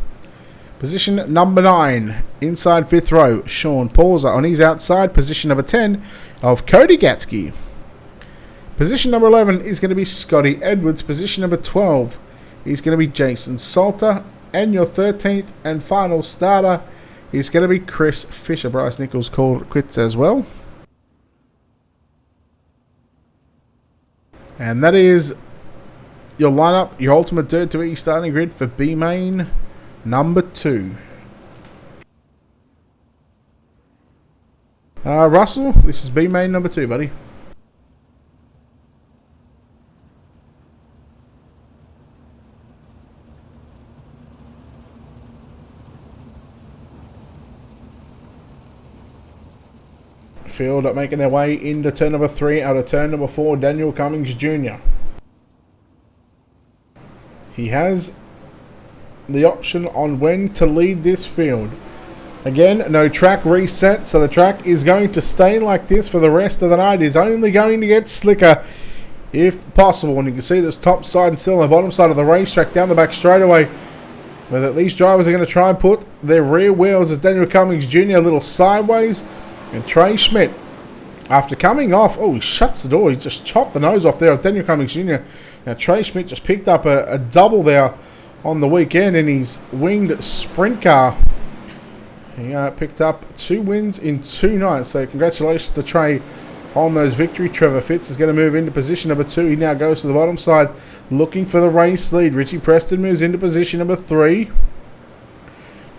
Position number 9, inside 5th row, Sean Pauser. On his outside, position number 10 of Cody Gatsky. Position number 11 is going to be Scotty Edwards. Position number 12 is going to be Jason Salter. And your 13th and final starter is going to be Chris Fisher. Bryce Nichols called it quits as well. And that is your lineup, your Ultimate Dirt TV starting grid for B main number 2. Russell, this is B main number 2, buddy. Field up making their way into turn number 3 out of turn number 4, Daniel Cummings Jr. He has the option on when to lead this field. Again, no track reset, so the track is going to stay like this for the rest of the night. It's only going to get slicker if possible. And you can see this top side and still on the bottom side of the racetrack down the back straightaway, where that these drivers are going to try and put their rear wheels as Daniel Cummings Jr. a little sideways. And Trey Schmidt, after coming off, he shuts the door. He just chopped the nose off there of Daniel Cummings Jr. Now Trey Schmidt just picked up a double there on the weekend in his winged sprint car. He picked up 2 wins in 2 nights. So congratulations to Trey on those victory. Trevor Fitz is going to move into position number 2. He now goes to the bottom side looking for the race lead. Richie Preston moves into position number 3.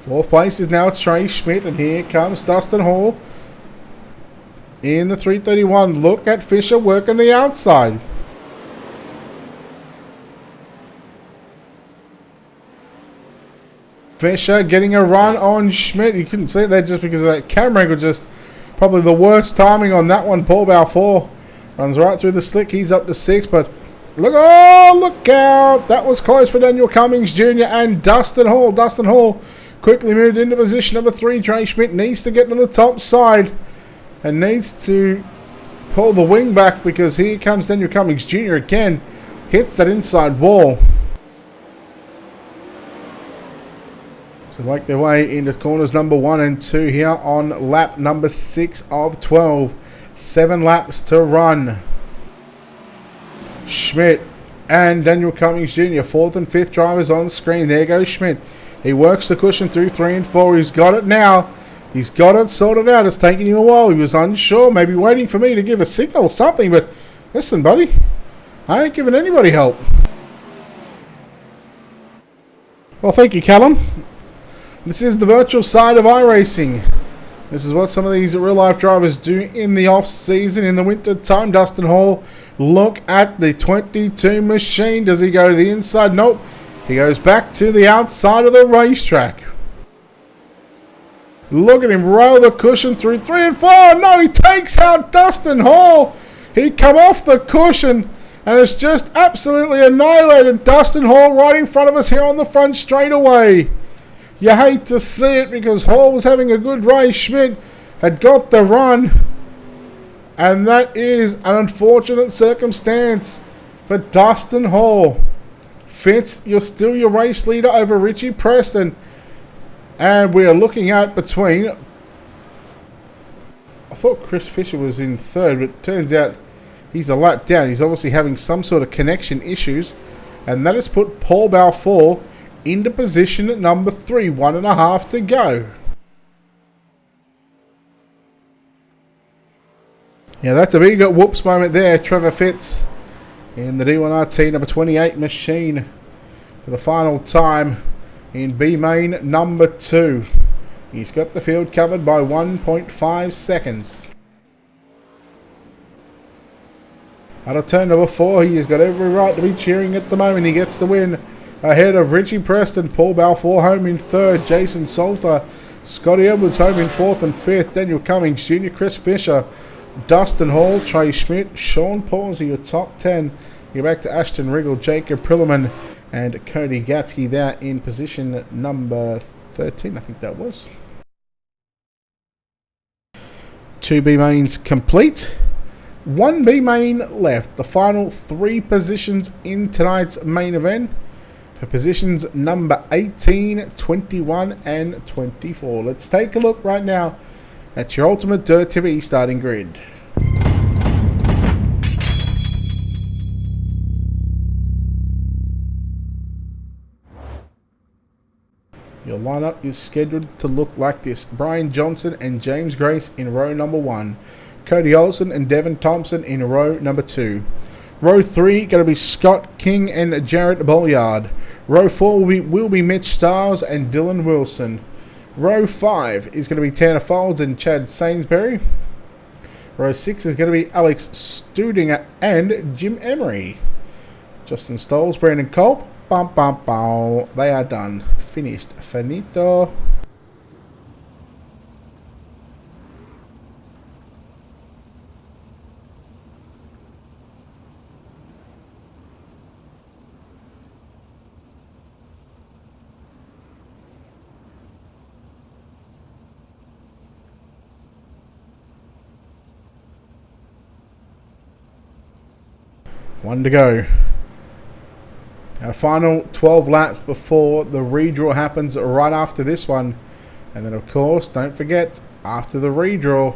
4th place is now Trey Schmidt. And here comes Dustin Hall in the 331. Look at Fisher working the outside. Fisher getting a run on Schmidt. You couldn't see it there just because of that camera angle. Just probably the worst timing on that one. Paul Balfour runs right through the slick. He's up to 6, but look out. That was close for Daniel Cummings Jr. and Dustin Hall. Dustin Hall quickly moved into position number 3. Trey Schmidt needs to get to the top side and needs to pull the wing back because here comes Daniel Cummings Jr. again. Hits that inside wall. So make their way into corners number 1 and 2 here on lap number 6 of 12. 7 laps to run. Schmidt and Daniel Cummings Jr. 4th and 5th drivers on screen. There goes Schmidt. He works the cushion through 3 and 4. He's got it now. He's got it sorted out. It's taking him a while. He was unsure, maybe waiting for me to give a signal or something. But listen, buddy, I ain't giving anybody help. Well, thank you, Callum. This is the virtual side of iRacing. This is what some of these real-life drivers do in the off-season, in the winter time. Dustin Hall, look at the 22 machine. Does he go to the inside? Nope. He goes back to the outside of the racetrack. Look at him roll the cushion through 3 and 4. No, he takes out Dustin Hall. He come off the cushion and it's just absolutely annihilated Dustin Hall right in front of us here on the front straightaway. You hate to see it because Hall was having a good race. Schmidt had got the run. And that is an unfortunate circumstance for Dustin Hall. Fitz, you're still your race leader over Richie Preston. And we are looking at between... I thought Chris Fisher was in 3rd, but it turns out he's a lap down. He's obviously having some sort of connection issues. And that has put Paul Balfour into position at number 3. 1.5 to go. Yeah, that's a big whoops moment there. Trevor Fitz in the D1RT number 28 machine for the final time in B main number 2. He's got the field covered by 1.5 seconds. Out of turn number 4, he has got every right to be cheering at the moment. He gets the win ahead of Richie Preston, Paul Balfour home in 3rd, Jason Salter, Scotty Edwards home in 4th and 5th, Daniel Cummings Jr., Chris Fisher, Dustin Hall, Trey Schmidt, Sean Pawsey, your top 10. You're back to Ashton Riggle, Jacob Prillerman, and Cody Gatsky there in position number 13, I think that was. 2 B mains complete. 1 B main left. The final 3 positions in tonight's main event for positions number 18, 21 and 24. Let's take a look right now at your Ultimate Dirt TV starting grid. Your lineup is scheduled to look like this. Brian Johnson and James Grace in row number 1. Cody Olsen and Devin Thompson in row number 2. Row 3 going to be Scott King and Jarrett Bolyard. Row 4 will be Mitch Stiles and Dylan Wilson. Row 5 is going to be Tanner Folds and Chad Sainsbury. Row 6 is going to be Alex Studinger and Jim Emery. Justin Stoles, Brandon Culp. Bum, bum, bum. They are done. Finished. Finito. One to go. Our final 12 laps before the redraw happens right after this one. And then of course, don't forget, after the redraw,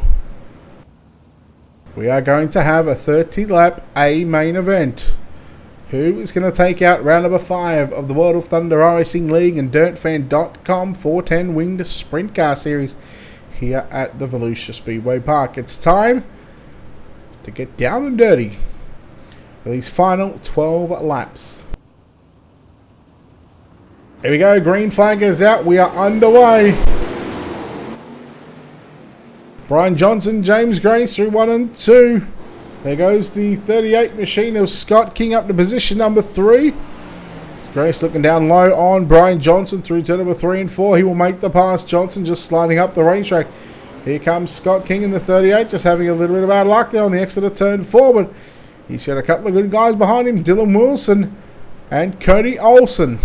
we are going to have a 30 lap A main event. Who is going to take out round number 5 of the World of Thunder Racing League and DirtFan.com 410 Winged Sprint Car Series here at the Volusia Speedway Park. It's time to get down and dirty for these final 12 laps. Here we go, green flag is out, we are underway. Brian Johnson, James Grace through 1 and 2. There goes the 38 machine of Scott King up to position number 3. Grace looking down low on Brian Johnson through turn number 3 and 4. He will make the pass. Johnson just sliding up the racetrack. Here comes Scott King in the 38, just having a little bit of bad luck there on the exit of turn 4, but he's got a couple of good guys behind him, Dylan Wilson and Cody Olsen.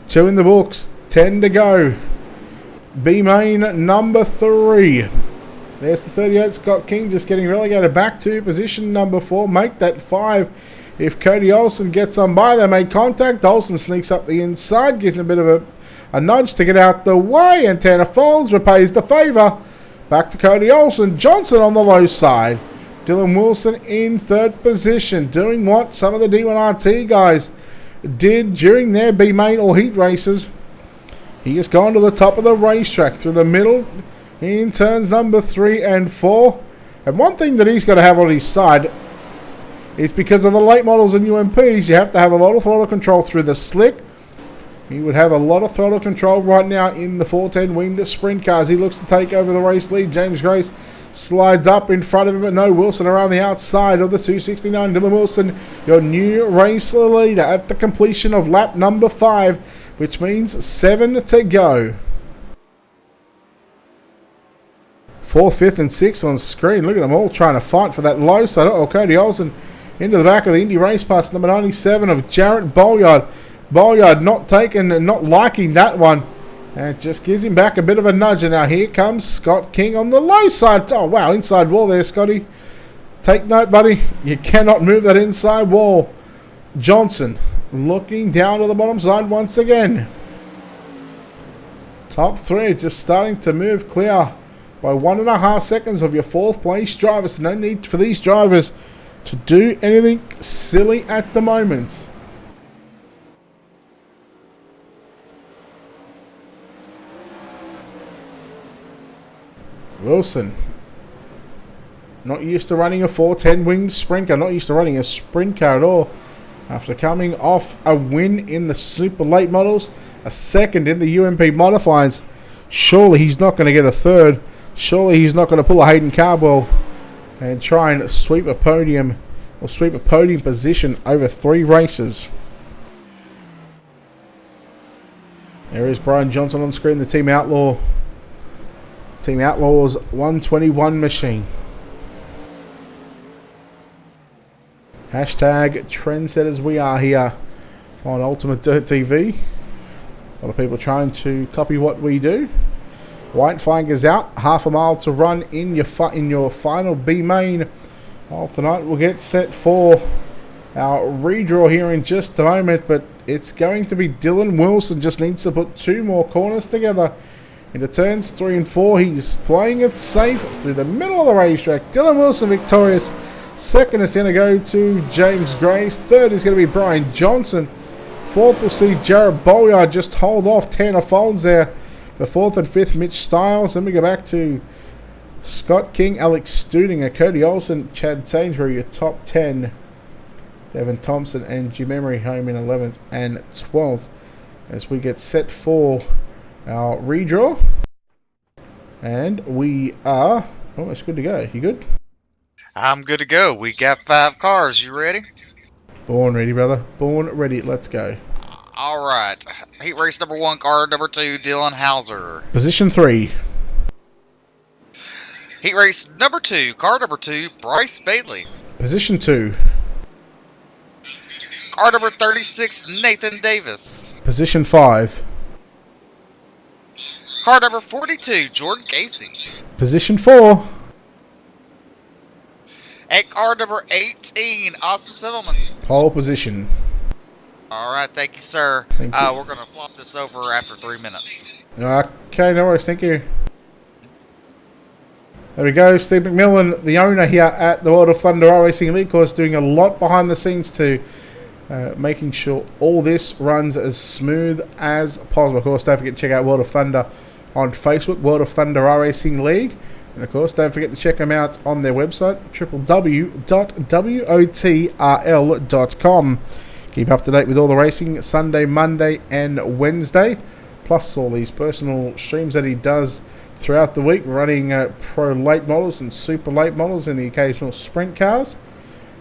2 in the books, 10 to go. B main number 3. There's the 38 Scott King just getting relegated back to position number 4. Make that 5. If Cody Olsen gets on by, they make contact. Olsen sneaks up the inside, gives him a bit of a nudge to get out the way, and Tanner Folds repays the favour. Back to Cody Olsen. Johnson on the low side. Dylan Wilson in 3rd position, doing what some of the D1RT guys did during their B main or heat races. He has gone to the top of the racetrack through the middle in turns number 3 and 4. And one thing that he's got to have on his side is because of the late models and UMPs, you have to have a lot of throttle control through the slick. He would have a lot of throttle control right now in the 410 Winged Sprint Cars. He looks to take over the race lead. James Grace slides up in front of him, but no, Wilson around the outside of the 269. Dylan Wilson, your new race leader at the completion of lap number 5, which means 7 to go. 4th, 5th and 6th on screen. Look at them all trying to fight for that low side. Cody Olsen into the back of the Indy Race Pass, number 97 of Jarrett Bolyard. Bolyard not taking and not liking that one. And it just gives him back a bit of a nudge. And now here comes Scott King on the low side. Oh, wow, inside wall there, Scotty. Take note, buddy. You cannot move that inside wall. Johnson looking down to the bottom side once again. Top 3 just starting to move clear by 1.5 seconds of your 4th place drivers. No need for these drivers to do anything silly at the moment. Wilson, not used to running a 410 winged sprint car, not used to running a sprint car at all. After coming off a win in the Super Late Models, a second in the UMP Modifieds, surely he's not going to get a third. Surely he's not going to pull a Hayden Cardwell and try and sweep a podium or sweep a podium position over 3 races. There is Brian Johnson on screen, the Team Outlaws 121 machine. Hashtag trendsetters we are here on Ultimate Dirt TV. A lot of people trying to copy what we do. White flag is out, half a mile to run in your final B main of the night. We'll get set for our redraw here in just a moment, but it's going to be Dylan Wilson. Just needs to put 2 more corners together into turns 3 and 4. He's playing it safe through the middle of the racetrack. Dylan Wilson victorious. Second is going to go to James Grace. Third is going to be Brian Johnson. Fourth we'll see Jared Bowyard just hold off Tanner Folds there. For 4th and 5th, Mitch Stiles. Then we go back to Scott King, Alex Studinger, Cody Olsen, Chad Sainsbury, your top 10. Devin Thompson and Jim Emery home in 11th and 12th as we get set for our redraw. And we are almost good to go. You good? I'm good to go. We got 5 cars. You ready? Born ready, brother. Born ready. Let's go. All right. Heat race number 1, car number 2, Dylan Hauser. Position 3. Heat race number 2, car number 2, Bryce Bailey. Position 2. Car number 36, Nathan Davis. Position 5. Car number 42, Jordan Casey. Position 4. At car number 18, Austin Settleman. Pole position. All right, thank you, sir. Thank you. We're going to flop this over after 3 minutes. Okay, no worries. Thank you. There we go. Steve McMillan, the owner here at the World of Thunder Racing League course, doing a lot behind the scenes to making sure all this runs as smooth as possible. Of course, don't forget to check out World of Thunder on Facebook, World of Thunder Racing League. And of course, don't forget to check them out on their website, www.wotrl.com. Keep up to date with all the racing Sunday, Monday, and Wednesday. Plus all these personal streams that he does throughout the week, running pro late models and super late models and the occasional sprint cars.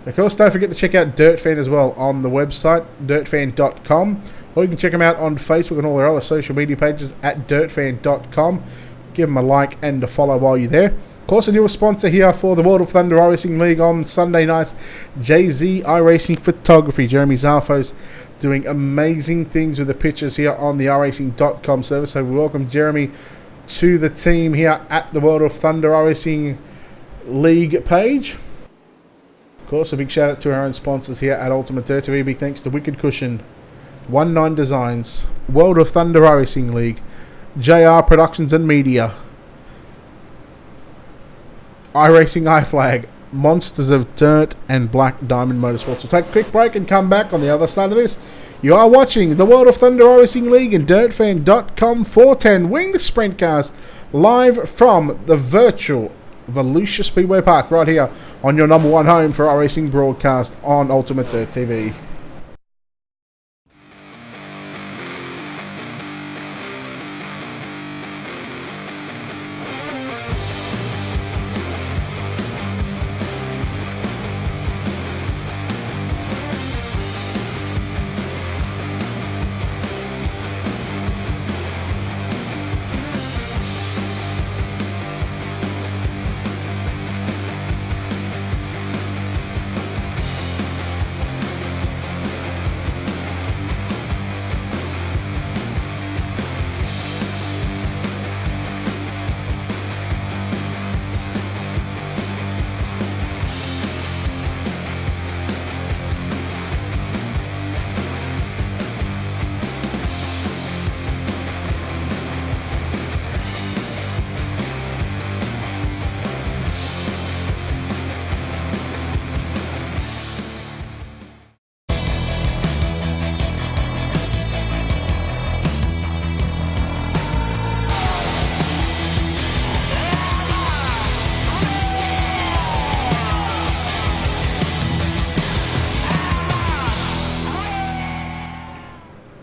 Of course, don't forget to check out DirtFan as well on the website, dirtfan.com. Or you can check them out on Facebook and all their other social media pages at dirtfan.com. Give them a like and a follow while you're there. Of course, a new sponsor here for the World of Thunder Racing League on Sunday nights, JZ iRacing Photography. Jeremy Zarfos doing amazing things with the pictures here on the iRacing.com service. So we welcome Jeremy to the team here at the World of Thunder Racing League page. Of course, a big shout out to our own sponsors here at Ultimate Dirt TV. Big thanks to Wicked Cushion, 19 Designs, World of Thunder Racing League, JR Productions and Media, iRacing iFlag, Monsters of Dirt, and Black Diamond Motorsports. We'll take a quick break and come back on the other side of this. You are watching the World of Thunder Racing League and DirtFan.com 410 Winged Sprint Cars live from the virtual Volusia Speedway Park right here on your number 1 home for our racing broadcast on Ultimate Dirt TV.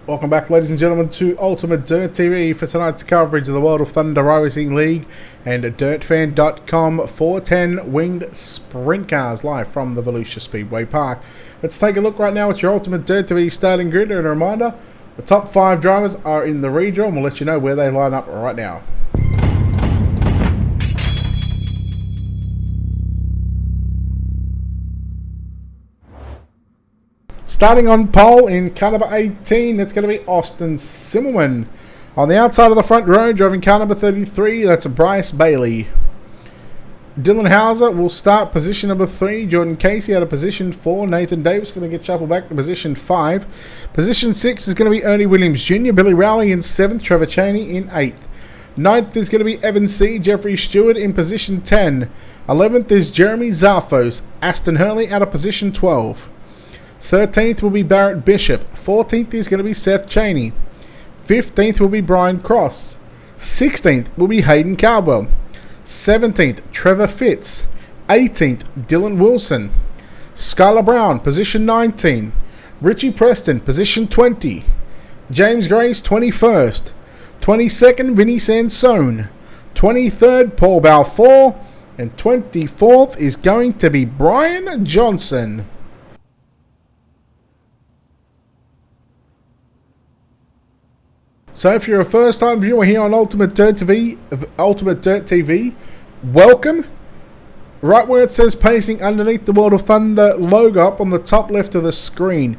Welcome back, ladies and gentlemen, to Ultimate Dirt TV for tonight's coverage of the World of Thunder Racing League and DirtFan.com 410 Winged Sprint Cars live from the Volusia Speedway Park. Let's take a look right now at your Ultimate Dirt TV starting grid, and a reminder, the top 5 drivers are in the redraw, and we'll let you know where they line up right now. Starting on pole in car number 18, it's going to be Austin Simmelman. On the outside of the front row, driving car number 33, that's Bryce Bailey. Dylan Hauser will start position number 3. Jordan Casey out of position 4. Nathan Davis going to get shuffled back to position 5. Position 6 is going to be Ernie Williams Jr. Billy Rowley in 7th. Trevor Chaney in 8th. 9th is going to be Evan C. Jeffrey Stewart in position 10. 11th is Jeremy Zarfos. Aston Hurley out of position 12. 13th will be Barrett Bishop. 14th is going to be Seth Chaney. 15th will be Brian Cross. 16th will be Hayden Cardwell. 17th, Trevor Fitz. 18th, Dylan Wilson. Skylar Brown, position 19. Richie Preston, position 20. James Grace, 21st. 22nd, Vinny Sansone. 23rd, Paul Balfour. And 24th is going to be Brian Johnson. So if you're a first-time viewer here on Ultimate Dirt TV, welcome. Right where it says pacing underneath the World of Thunder logo up on the top left of the screen,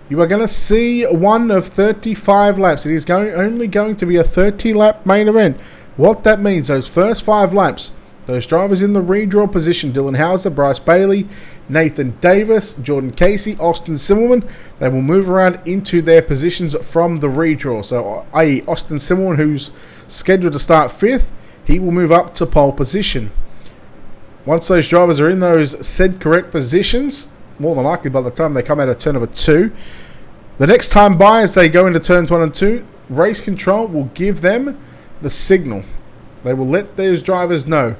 you are going to see one of 35 laps. It is only going to be a 30-lap main event. What that means, those first 5 laps, those drivers in the redraw position, Dylan Hauser, Bryce Bailey, Nathan Davis, Jordan Casey, Austin Simmelman, they will move around into their positions from the redraw. So, i.e. Austin Simmelman, who's scheduled to start 5th, he will move up to pole position. Once those drivers are in those said correct positions, more than likely by the time they come out of turn number 2, the next time by as they go into turns 1 and 2, race control will give them the signal. They will let those drivers know.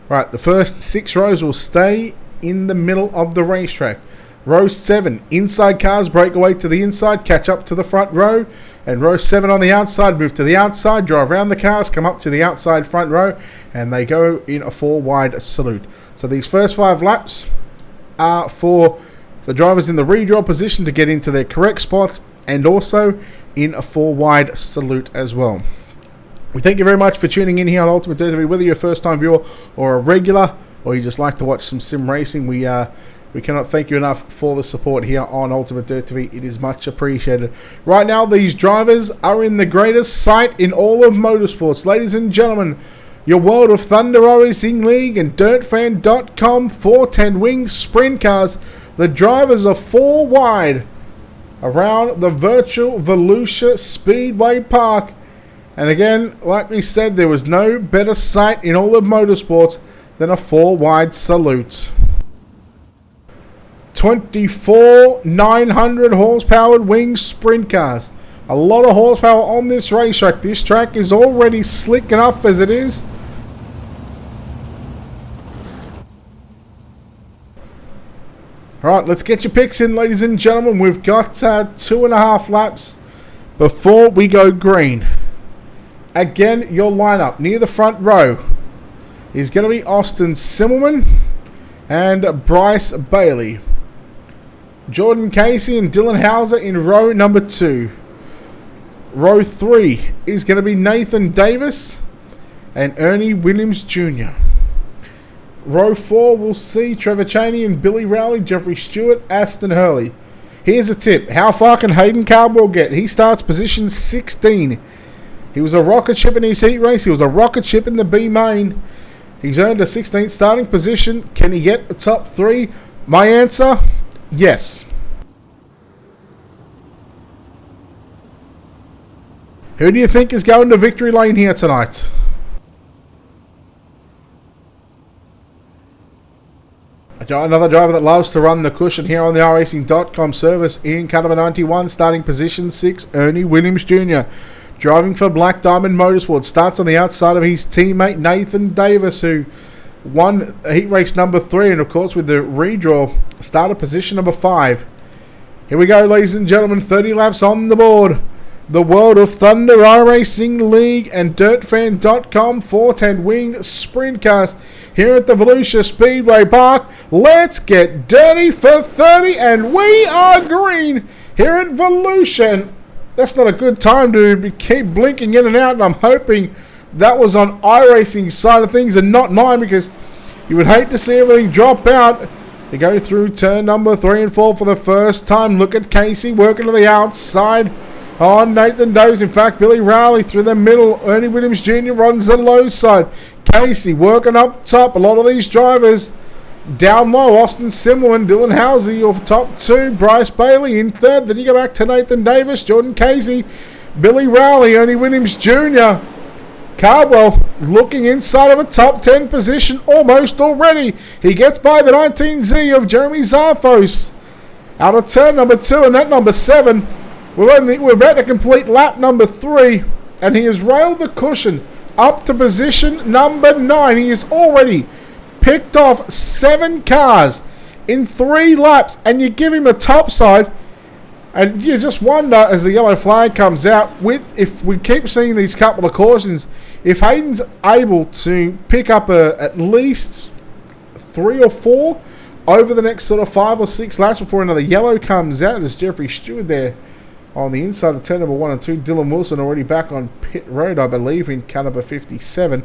Right, the first 6 rows will stay in the middle of the racetrack. Row 7, inside cars break away to the inside, catch up to the front row. And row 7 on the outside, move to the outside, drive around the cars, come up to the outside front row, and they go in a 4-wide salute. So these first 5 laps are for the drivers in the redraw position to get into their correct spots, and also in a 4-wide salute as well. We thank you very much for tuning in here on Ultimate Dirt TV. Whether you're a first-time viewer or a regular, or you just like to watch some sim racing, we cannot thank you enough for the support here on Ultimate Dirt TV. It is much appreciated. Right now, these drivers are in the greatest sight in all of motorsports. Ladies and gentlemen, your World of Thunder Racing League and DirtFan.com 410 Winged Sprint Cars. The drivers are 4 wide around the virtual Volusia Speedway Park. And again, like we said, there was no better sight in all of motorsports than a 4-wide salute. 24 900 horsepower winged sprint cars. A lot of horsepower on this racetrack. This track is already slick enough as it is. Alright, let's get your picks in, ladies and gentlemen. We've got 2.5 laps before we go green. Again, your lineup near the front row is going to be Austin Simmelman and Bryce Bailey. Jordan Casey and Dylan Hauser in row number 2. Row 3 is going to be Nathan Davis and Ernie Williams Jr. Row 4 will see Trevor Chaney and Billy Rowley, Jeffrey Stewart, Aston Hurley. Here's a tip. How far can Hayden Cardwell get? He starts position 16. He was a rocket ship in his heat race. He was a rocket ship in the B main. He's earned a 16th starting position. Can he get the top 3? My answer, yes. Who do you think is going to victory lane here tonight? Another driver that loves to run the cushion here on the iRacing.com service. In car number 91, starting position 6, Ernie Williams Jr. Driving for Black Diamond Motorsports. Starts on the outside of his teammate Nathan Davis, who won heat race number 3. And of course, with the redraw, started position number 5. Here we go, ladies and gentlemen. 30 laps on the board. the World of Thunder iRacing League and DirtFan.com 410 winged sprint cars here at the Volusia Speedway Park. Let's get dirty for 30, and we are green here at Volusia. And that's not a good time to keep blinking in and out, and I'm hoping that was on iRacing side of things and not mine, because you would hate to see everything drop out. To go through turn number 3 and 4 for the first time. Look at Casey working to the outside on Nathan Davis. In fact, Billy Rowley through the middle. Ernie Williams Jr. runs the low side. Casey working up top. A lot of these drivers down low. Austin Simmelman, Dylan Houser, your top 2. Bryce Bailey in 3rd. Then you go back to Nathan Davis, Jordan Casey, Billy Rowley, Ernie Williams Jr. Cardwell looking inside of a top 10 position almost already. He gets by the 19Z of Jeremy Zarfos out of turn number 2, and that number 7. We're about to complete lap number 3, and he has railed the cushion up to position number 9. He has already picked off 7 cars in 3 laps, and you give him a top side. And you just wonder, as the yellow flag comes out, if we keep seeing these couple of cautions, if Hayden's able to pick up at least 3 or 4 over the next sort of 5 or 6 laps before another yellow comes out, as Jeffrey Stewart there on the inside of turn number 1 and 2. Dylan Wilson already back on pit road, I believe, in car number 57.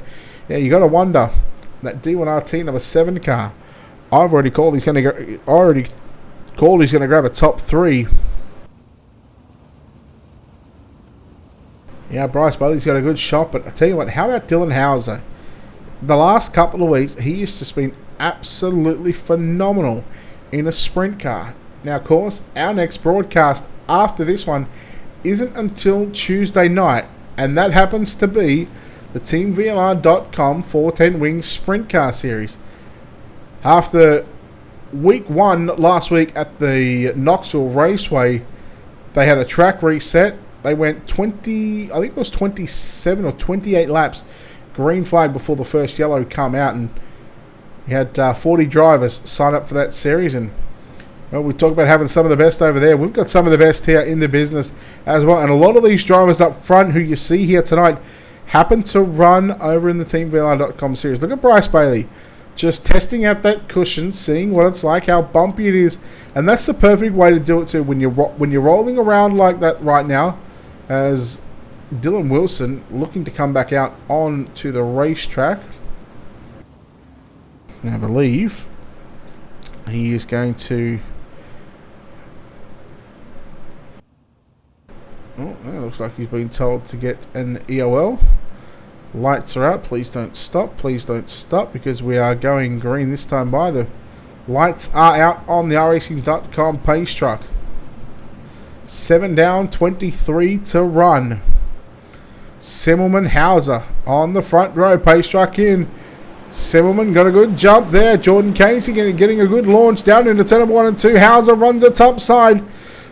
Yeah, you got to wonder, that D1RT number 7 car, I've already called he's going to grab a top 3. Yeah, Bryce Bailey's got a good shot, but I tell you what, how about Dylan Houser? The last couple of weeks, he has just been absolutely phenomenal in a sprint car. Now, of course, our next broadcast after this one isn't until Tuesday night, and that happens to be the TeamVLR.com 410 Wing Sprint Car Series. After week 1 last week at the Knoxville Raceway, they had a track reset. They went 27 or 28 laps green flag before the first yellow come out, and you had 40 drivers sign up for that series. And well, we talk about having some of the best over there. We've got some of the best here in the business as well, and a lot of these drivers up front who you see here tonight happen to run over in the TeamVLR.com series. Look at Bryce Bailey, just testing out that cushion, seeing what it's like, how bumpy it is, and that's the perfect way to do it too. When you're rolling around like that right now, as Dylan Wilson looking to come back out onto the racetrack. I believe he is going to... Oh, it looks like he's been told to get an EOL. Lights are out. Please don't stop. Please don't stop, because we are going green this time by. The lights are out on the iRacing.com pace truck. 7 down, 23 to run. Simmelman Houser on the front row, pace truck in. Simmelman got a good jump there. Jordan Casey getting a good launch down into turn number 1 and 2. Houser runs a top side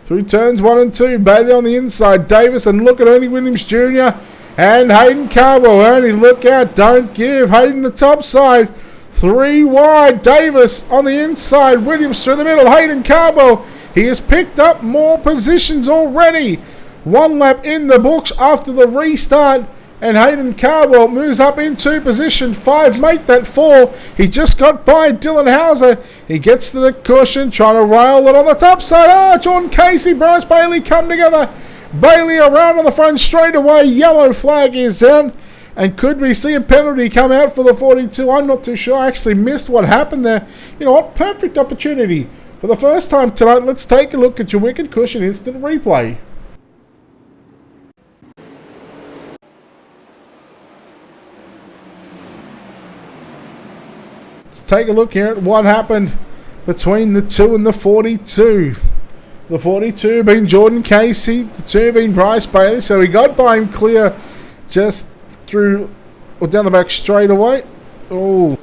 through turns 1 and 2. Bailey on the inside. Davis, and look at Ernie Williams Jr. and Hayden Cardwell. Ernie, look out, don't give. Hayden the top side. 3 wide. Davis on the inside. Williams through the middle. Hayden Cardwell. He has picked up more positions already. 1 lap in the books after the restart. And Hayden Cardwell moves up into position 5. Make that 4. He just got by Dylan Houser. He gets to the cushion, trying to rail it on the top side. John Casey, Bryce Bailey come together. Bailey around on the front straight away. Yellow flag is in. And could we see a penalty come out for the 42? I'm not too sure. I actually missed what happened there. You know what? Perfect opportunity. For the first time tonight, let's take a look at your Wicked Cushion instant replay. Let's take a look here at what happened between the 2 and the 42. The 42 being Jordan Casey, the 2 being Bryce Bailey. So he got by him clear just through or down the back straight away. Oh.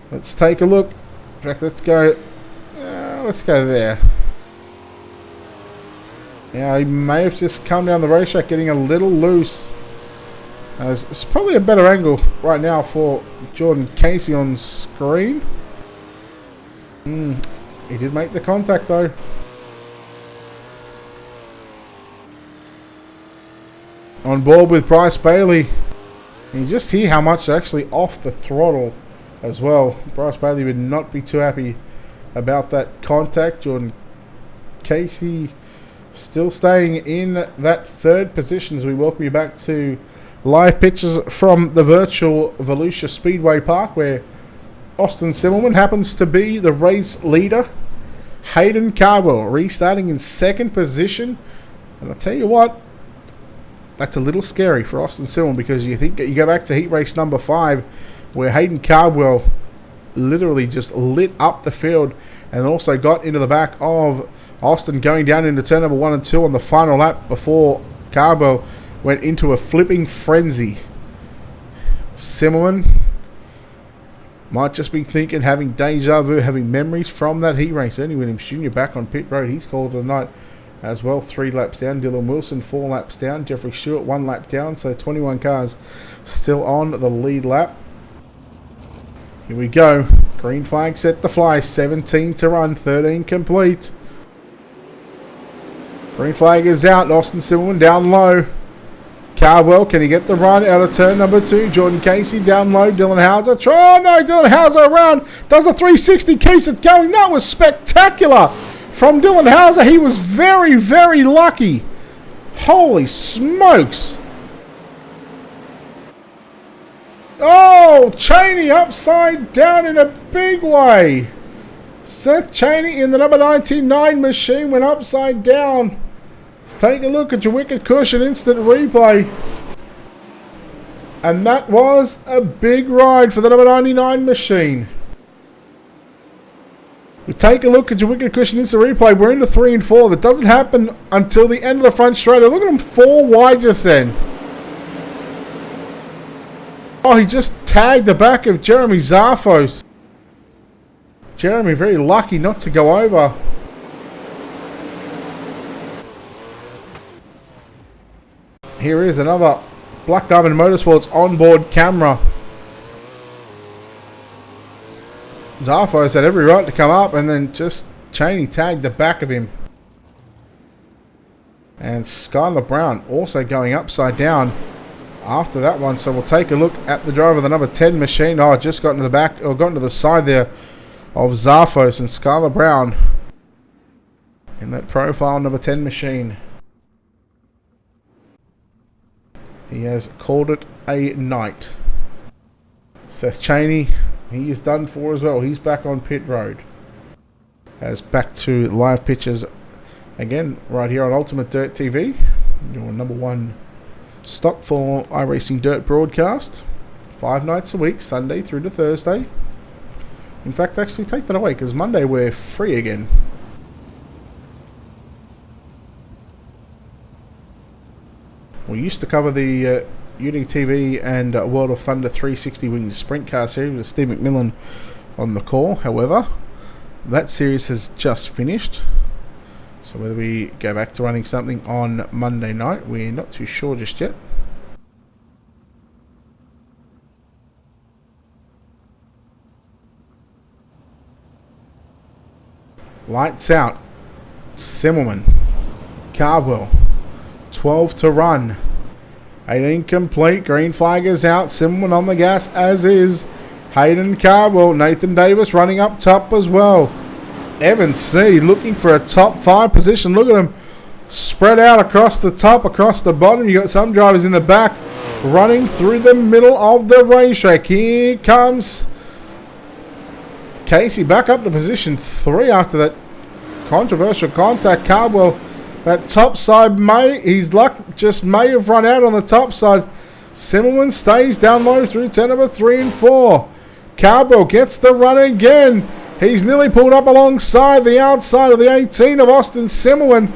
Let's take a look. In fact, let's go there. Yeah, he may have just come down the racetrack getting a little loose. It's probably a better angle right now for Jordan Casey on screen. He did make the contact though. on board with Bryce Bailey. And you just hear how much they're actually off the throttle as well. Bryce Bailey would not be too happy about that contact. Jordan Casey still staying in that third position as we welcome you back to live pictures from the virtual Volusia Speedway Park, where Austin Simmelman happens to be the race leader. Hayden Cardwell restarting in second position. And I'll tell you what, that's a little scary for Austin Simmelman, because you go back to heat race number 5, where Hayden Cardwell literally just lit up the field and also got into the back of Austin going down into turn number 1 and 2 on the final lap before Cardwell went into a flipping frenzy. Simmelman might just be thinking, having deja vu, having memories from that heat race. Ernie Williams Jr. back on pit road. He's called it a night as well. 3 laps down. Dylan Wilson 4 laps down. Jeffrey Stewart 1 lap down. So 21 cars still on the lead lap. Here we go. Green flag set to fly. 17 to run. 13 complete. Green flag is out. Austin Simmelman down low. Cardwell, can he get the run out of turn number 2? Jordan Casey down low. Dylan Hauser. Oh no, Dylan Hauser around. Does a 360, keeps it going. That was spectacular from Dylan Hauser. He was very, very lucky. Holy smokes. Oh, Cheney upside down in a big way. Seth Cheney in the number 99 machine went upside down. Let's take a look at your wicked cushion instant replay. And that was a big ride for the number 99 machine. We take a look at your wicked cushion instant replay. We're into 3 and 4. That doesn't happen until the end of the front straight. Look at him 4 wide just then. Oh, he just tagged the back of Jeremy Zarfos. Jeremy very lucky not to go over. Here is another Black Diamond Motorsports onboard camera. Zarfos had every right to come up, and then just Cheney tagged the back of him. And Skylar Brown also going upside down after that one. So we'll take a look at the driver of the number 10 machine. Oh, just got into the back, or got into the side there of Zarfos, and Skylar Brown in that profile number 10 machine. He has called it a night. Seth Cheney, he is done for as well. He's back on pit road. As back to live pictures again right here on Ultimate Dirt TV, your number 1 stop for iRacing Dirt broadcast. 5 nights a week, Sunday through to Thursday. In fact, actually take that away, because Monday we're free again. We used to cover the Unity TV and World of Thunder 360 Wings Sprint Car series with Steve McMillan on the call. However, that series has just finished. So whether we go back to running something on Monday night, we're not too sure just yet. Lights out. Simmelman. Cardwell. 12 to run. 18 complete. Green flag is out. Simmelman on the gas as is. Hayden Cardwell. Nathan Davis running up top as well. Evan C. looking for a top 5 position. Look at him spread out across the top, across the bottom. You got some drivers in the back running through the middle of the racetrack. Here comes Casey back up to position 3 after that controversial contact. Cardwell, that top side his luck just may have run out on the top side. Simmelman stays down low through turn number 3 and 4. Cardwell gets the run again. He's nearly pulled up alongside the outside of the 18 of Austin Simmelman.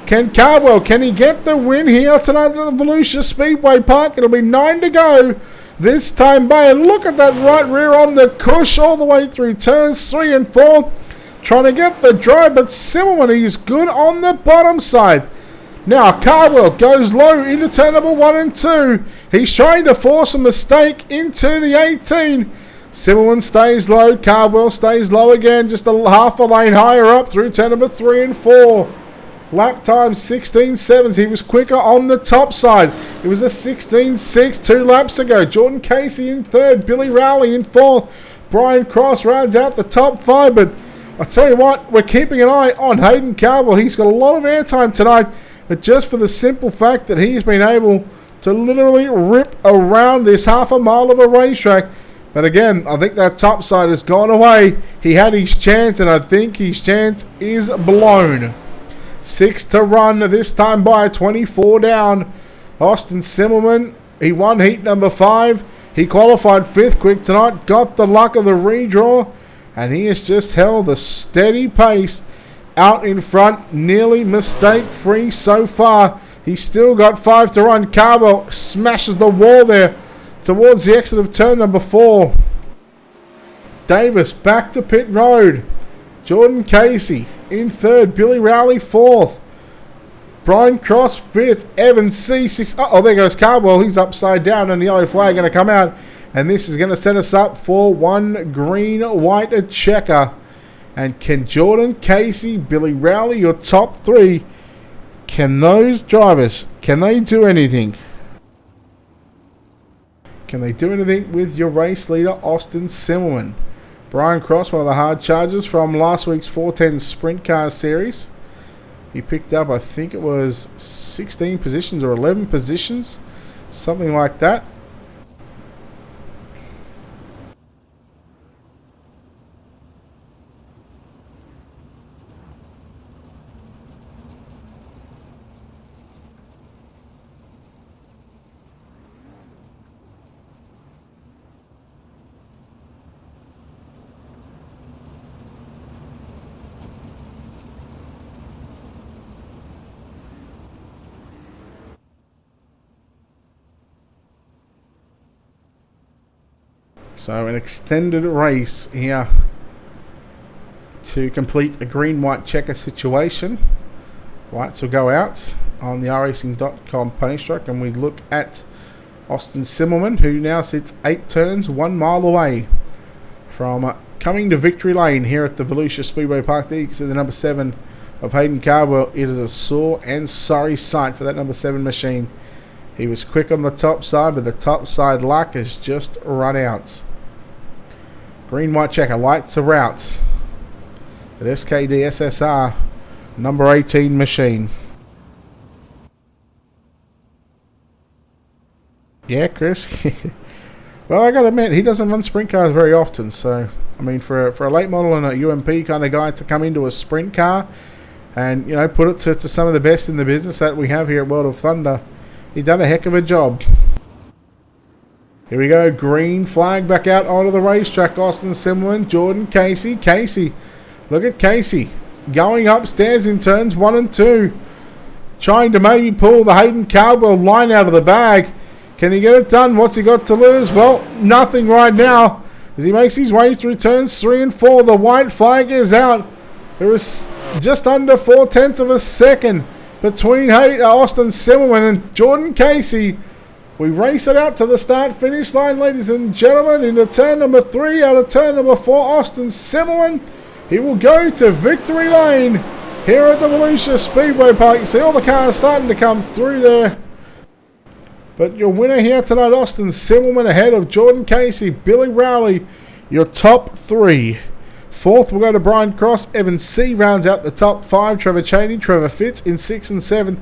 Can he get the win here tonight at the Volusia Speedway Park? It'll be 9 to go this time by. And look at that right rear on the cush all the way through turns 3 and 4. Trying to get the drive, but Simmelman, he's good on the bottom side. Now Cardwell goes low into turn number 1 and 2. He's trying to force a mistake into the 18. Simmelman stays low. Cardwell stays low again, just a half a lane higher up through turn number 3 and 4. Lap time 16.7. He was quicker on the top side. It was a 16.6 2 laps ago. Jordan Casey in third. Billy Rowley in fourth. Brian Cross rounds out the top 5. But I tell you what, we're keeping an eye on Hayden Cardwell. He's got a lot of airtime tonight. But just for the simple fact that he's been able to literally rip around this half a mile of a racetrack. But again, I think that top side has gone away. He had his chance, and I think his chance is blown. 6 to run, this time by 24 down. Austin Simmelman, he won heat number 5. He qualified 5th quick tonight, got the luck of the redraw, and he has just held a steady pace out in front, nearly mistake-free so far. He's still got 5 to run. Cardwell smashes the wall there towards the exit of turn number 4. Davis back to pit road. Jordan Casey in third. Billy Rowley 4th. Brian Cross 5th. Evans C6. Oh, there goes Cardwell. He's upside down and the yellow flag going to come out. And this is going to set us up for one green-white checker. And can Jordan Casey, Billy Rowley, your top 3, can those drivers, can they do anything? Can they do anything with your race leader, Austin Simmelman? Brian Cross, one of the hard chargers from last week's 410 Sprint Car Series. He picked up, I think it was 16 positions or 11 positions, something like that. So an extended race here to complete a green-white checker situation. Whites will go out on the racing.com pace track, and we look at Austin Simmelman, who now sits 8 turns, 1 mile away from coming to victory lane here at the Volusia Speedway Park. There you can see the number 7 of Hayden Cardwell. It is a sore and sorry sight for that number 7 machine. He was quick on the top side, but the top side luck has just run out. Green-white checker, lights are out. At SKD SSR, number 18 machine. Yeah, Chris. Well, I gotta admit, he doesn't run sprint cars very often, so I mean, for a late model and a UMP kind of guy to come into a sprint car and, you know, put it to some of the best in the business that we have here at World of Thunder, he done a heck of a job. Here we go, green flag back out onto the racetrack. Austin Simmelman, Jordan Casey. Casey, look at Casey going upstairs in turns 1 and 2, trying to maybe pull the Hayden Cardwell line out of the bag. Can he get it done? What's he got to lose? Well, nothing right now as he makes his way through turns 3 and 4. The white flag is out. There is just under 4/10 of a second between Austin Simmelman and Jordan Casey. We race it out to the start-finish line, ladies and gentlemen, into turn number 3. Out of turn number 4, Austin Simmelman. He will go to victory lane here at the Volusia Speedway Park. You see all the cars starting to come through there. But your winner here tonight, Austin Simmelman, ahead of Jordan Casey, Billy Rowley, your top 3. 4th will go to Brian Cross. Evan C. rounds out the top 5. Trevor Cheney, Trevor Fitz in 6th and 7th.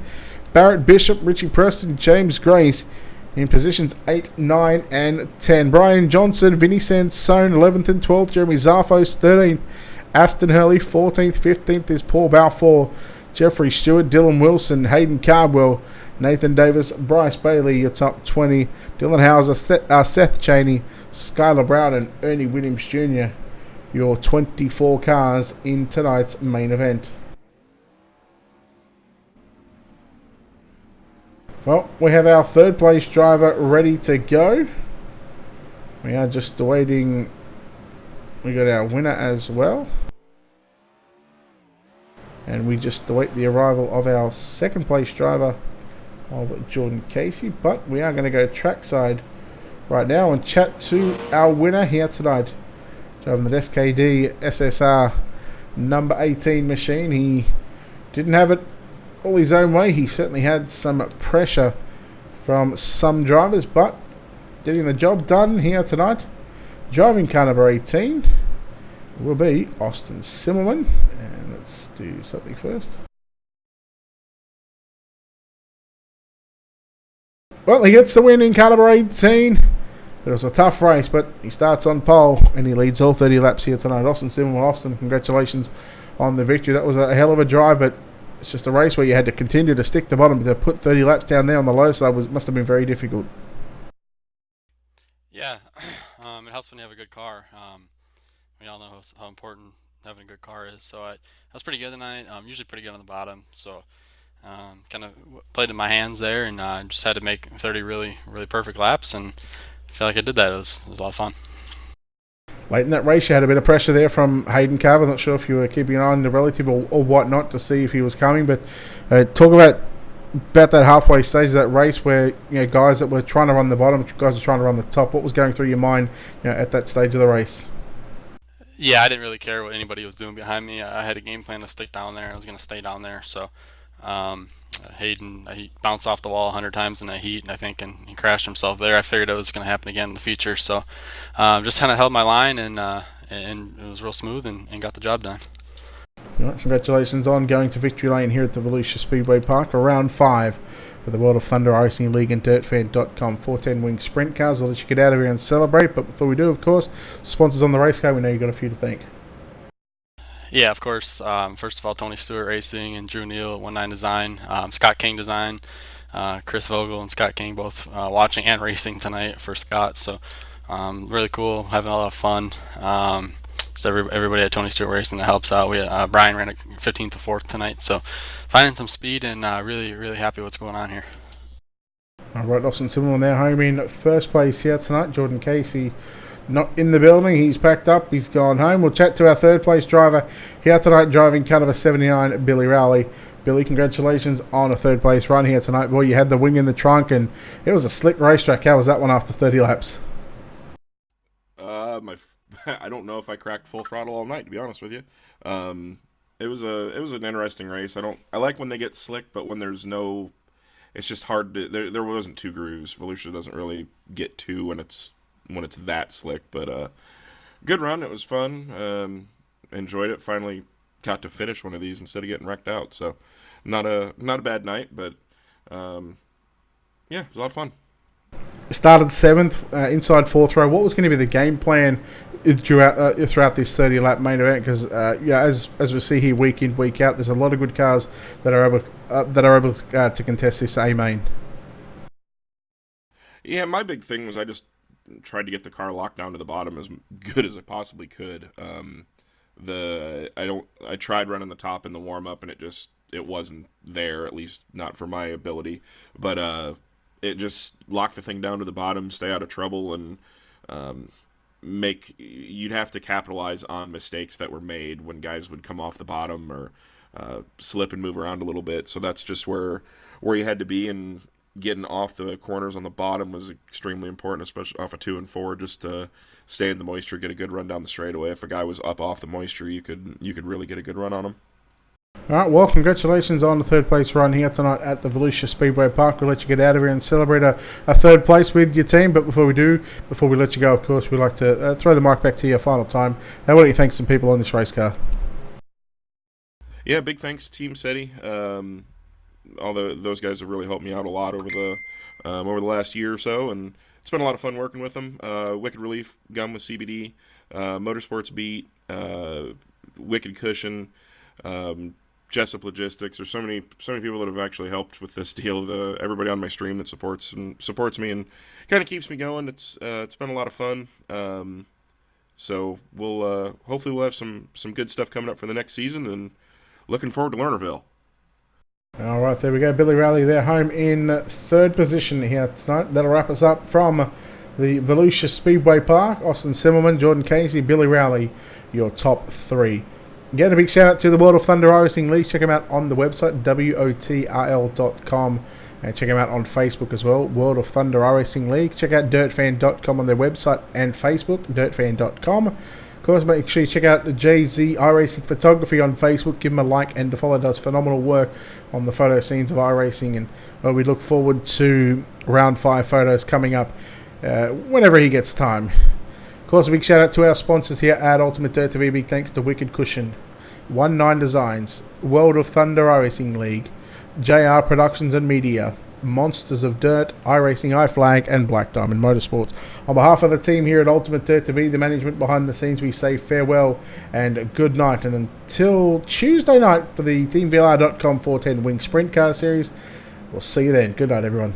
Barrett Bishop, Richie Preston, James Grace in positions 8, 9, and 10. Brian Johnson, Vinny Sansone, 11th and 12th. Jeremy Zarfos, 13th. Aston Hurley, 14th. 15th is Paul Balfour. Jeffrey Stewart, Dylan Wilson, Hayden Cardwell, Nathan Davis, Bryce Bailey, your top 20. Dylan Hauser, Seth Cheney, Skylar Brown, and Ernie Williams Jr., your 24 cars in tonight's main event. Well, we have our 3rd place driver ready to go. We are just awaiting. We got our winner as well. And we just await the arrival of our 2nd place driver of Jordan Casey. But we are going to go trackside right now and chat to our winner here tonight. Driving the SKD SSR number 18 machine. He didn't have it all his own way. He certainly had some pressure from some drivers, but getting the job done here tonight. Driving car number 18 will be Austin Simmelman. And let's do something first. Well, he gets the win in car number 18. It was a tough race, but he starts on pole and he leads all 30 laps here tonight. Austin Simmelman. Austin, congratulations on the victory. That was a hell of a drive, but it's just a race where you had to continue to stick the bottom. To put 30 laps down there on the low side must have been very difficult. Yeah, it helps when you have a good car. We all know how important having a good car is. So I was pretty good tonight. Usually pretty good on the bottom. So kind of played in my hands there, and just had to make 30 really, really perfect laps, and I feel like I did that. It was a lot of fun. Late in that race, you had a bit of pressure there from Hayden Carver. Not sure if you were keeping an eye on the relative or whatnot to see if he was coming, but talk about that halfway stage of that race where guys that were trying to run the bottom, guys were trying to run the top. What was going through your mind at that stage of the race? Yeah, I didn't really care what anybody was doing behind me. I had a game plan to stick down there. I was going to stay down there. So Hayden, he bounced off the wall 100 times in that heat, I think, and he crashed himself there. I figured it was going to happen again in the future. So just kind of held my line, and it was real smooth and got the job done. Right, congratulations on going to victory lane here at the Volusia Speedway Park for round 5 for the World of Thunder Racing League and DirtFan.com 410 Wing Sprint Cars. I'll let you get out of here and celebrate, but before we do, of course, sponsors on the race car, we know you've got a few to thank. Yeah, of course. First of all, Tony Stewart Racing and Drew Neal at 19 Design, Scott King Design, Chris Vogel and Scott King both watching and racing tonight for Scott. So really cool, having a lot of fun. Just everybody at Tony Stewart Racing that helps out. Brian ran a 15th to 4th tonight, so finding some speed and really, really happy with what's going on here. All right, Austin Simmelman there, home in first place here tonight. Jordan Casey not in the building. He's packed up. He's gone home. We'll chat to our third place driver here tonight, driving car number 79, Billy Rowley. Billy, congratulations on a third place run here tonight. Boy, you had the wing in the trunk, and it was a slick racetrack. How was that one after 30 laps? I don't know if I cracked full throttle all night, to be honest with you. It was an interesting race. I like when they get slick, but when there's no, it's just hard to. There wasn't two grooves. Volusia doesn't really get two when it's that slick. But good run. It was fun. Enjoyed it. Finally got to finish one of these instead of getting wrecked out. So not a bad night, but yeah, it was a lot of fun. Started 7th, inside 4th row. What was going to be the game plan throughout this 30-lap main event? Because as we see here week in, week out, there's a lot of good cars that are able to contest this A main. Yeah, my big thing was I just tried to get the car locked down to the bottom as good as I possibly could. I tried running the top in the warm up, and it wasn't there, at least not for my ability. But it just locked the thing down to the bottom, stay out of trouble, and you'd have to capitalize on mistakes that were made when guys would come off the bottom or slip and move around a little bit. So that's just where you had to be, and getting off the corners on the bottom was extremely important, especially off of 2 and 4, just to stay in the moisture, get a good run down the straightaway. If a guy was up off the moisture, you could really get a good run on him. All right, well, congratulations on the third place run here tonight at the Volusia Speedway Park. We'll let you get out of here and celebrate a third place with your team. But before we let you go, of course, we'd like to throw the mic back to you a final time. Why don't you thank some people on this race car? Yeah, big thanks, Team SETI. Those guys have really helped me out a lot over the last year or so, and it's been a lot of fun working with them. Wicked Relief, Gum with CBD, Motorsports Beat, Wicked Cushion, Jessup Logistics. There's so many people that have actually helped with this deal. Everybody on my stream that supports me and kind of keeps me going. It's been a lot of fun. So we'll hopefully we'll have some good stuff coming up for the next season, and looking forward to Lernerville. All right, there we go. Billy Rowley there, home in third position here tonight. That'll wrap us up from the Volusia Speedway Park. Austin Simmelman, Jordan Casey, Billy Rowley, your top 3. Again, a big shout out to the World of Thunder Racing League. Check them out on the website, WOTRL.com. And check them out on Facebook as well, World of Thunder Racing League. Check out DirtFan.com on their website and Facebook, DirtFan.com. Of course, make sure you check out the JZ iRacing Photography on Facebook. Give him a like and a follow. Does phenomenal work on the photo scenes of iRacing, and we look forward to round 5 photos coming up whenever he gets time. Of course, a big shout out to our sponsors here at Ultimate Dirt TV. Big thanks to Wicked Cushion, 19 Designs, World of Thunder iRacing League, JR Productions and Media, Monsters of Dirt, iRacing, iFlag, and Black Diamond Motorsports. On behalf of the team here at Ultimate Dirt TV, the management behind the scenes, we say farewell and good night. And until Tuesday night for the TeamVLR.com 410 Wing Sprint Car Series, we'll see you then. Good night, everyone.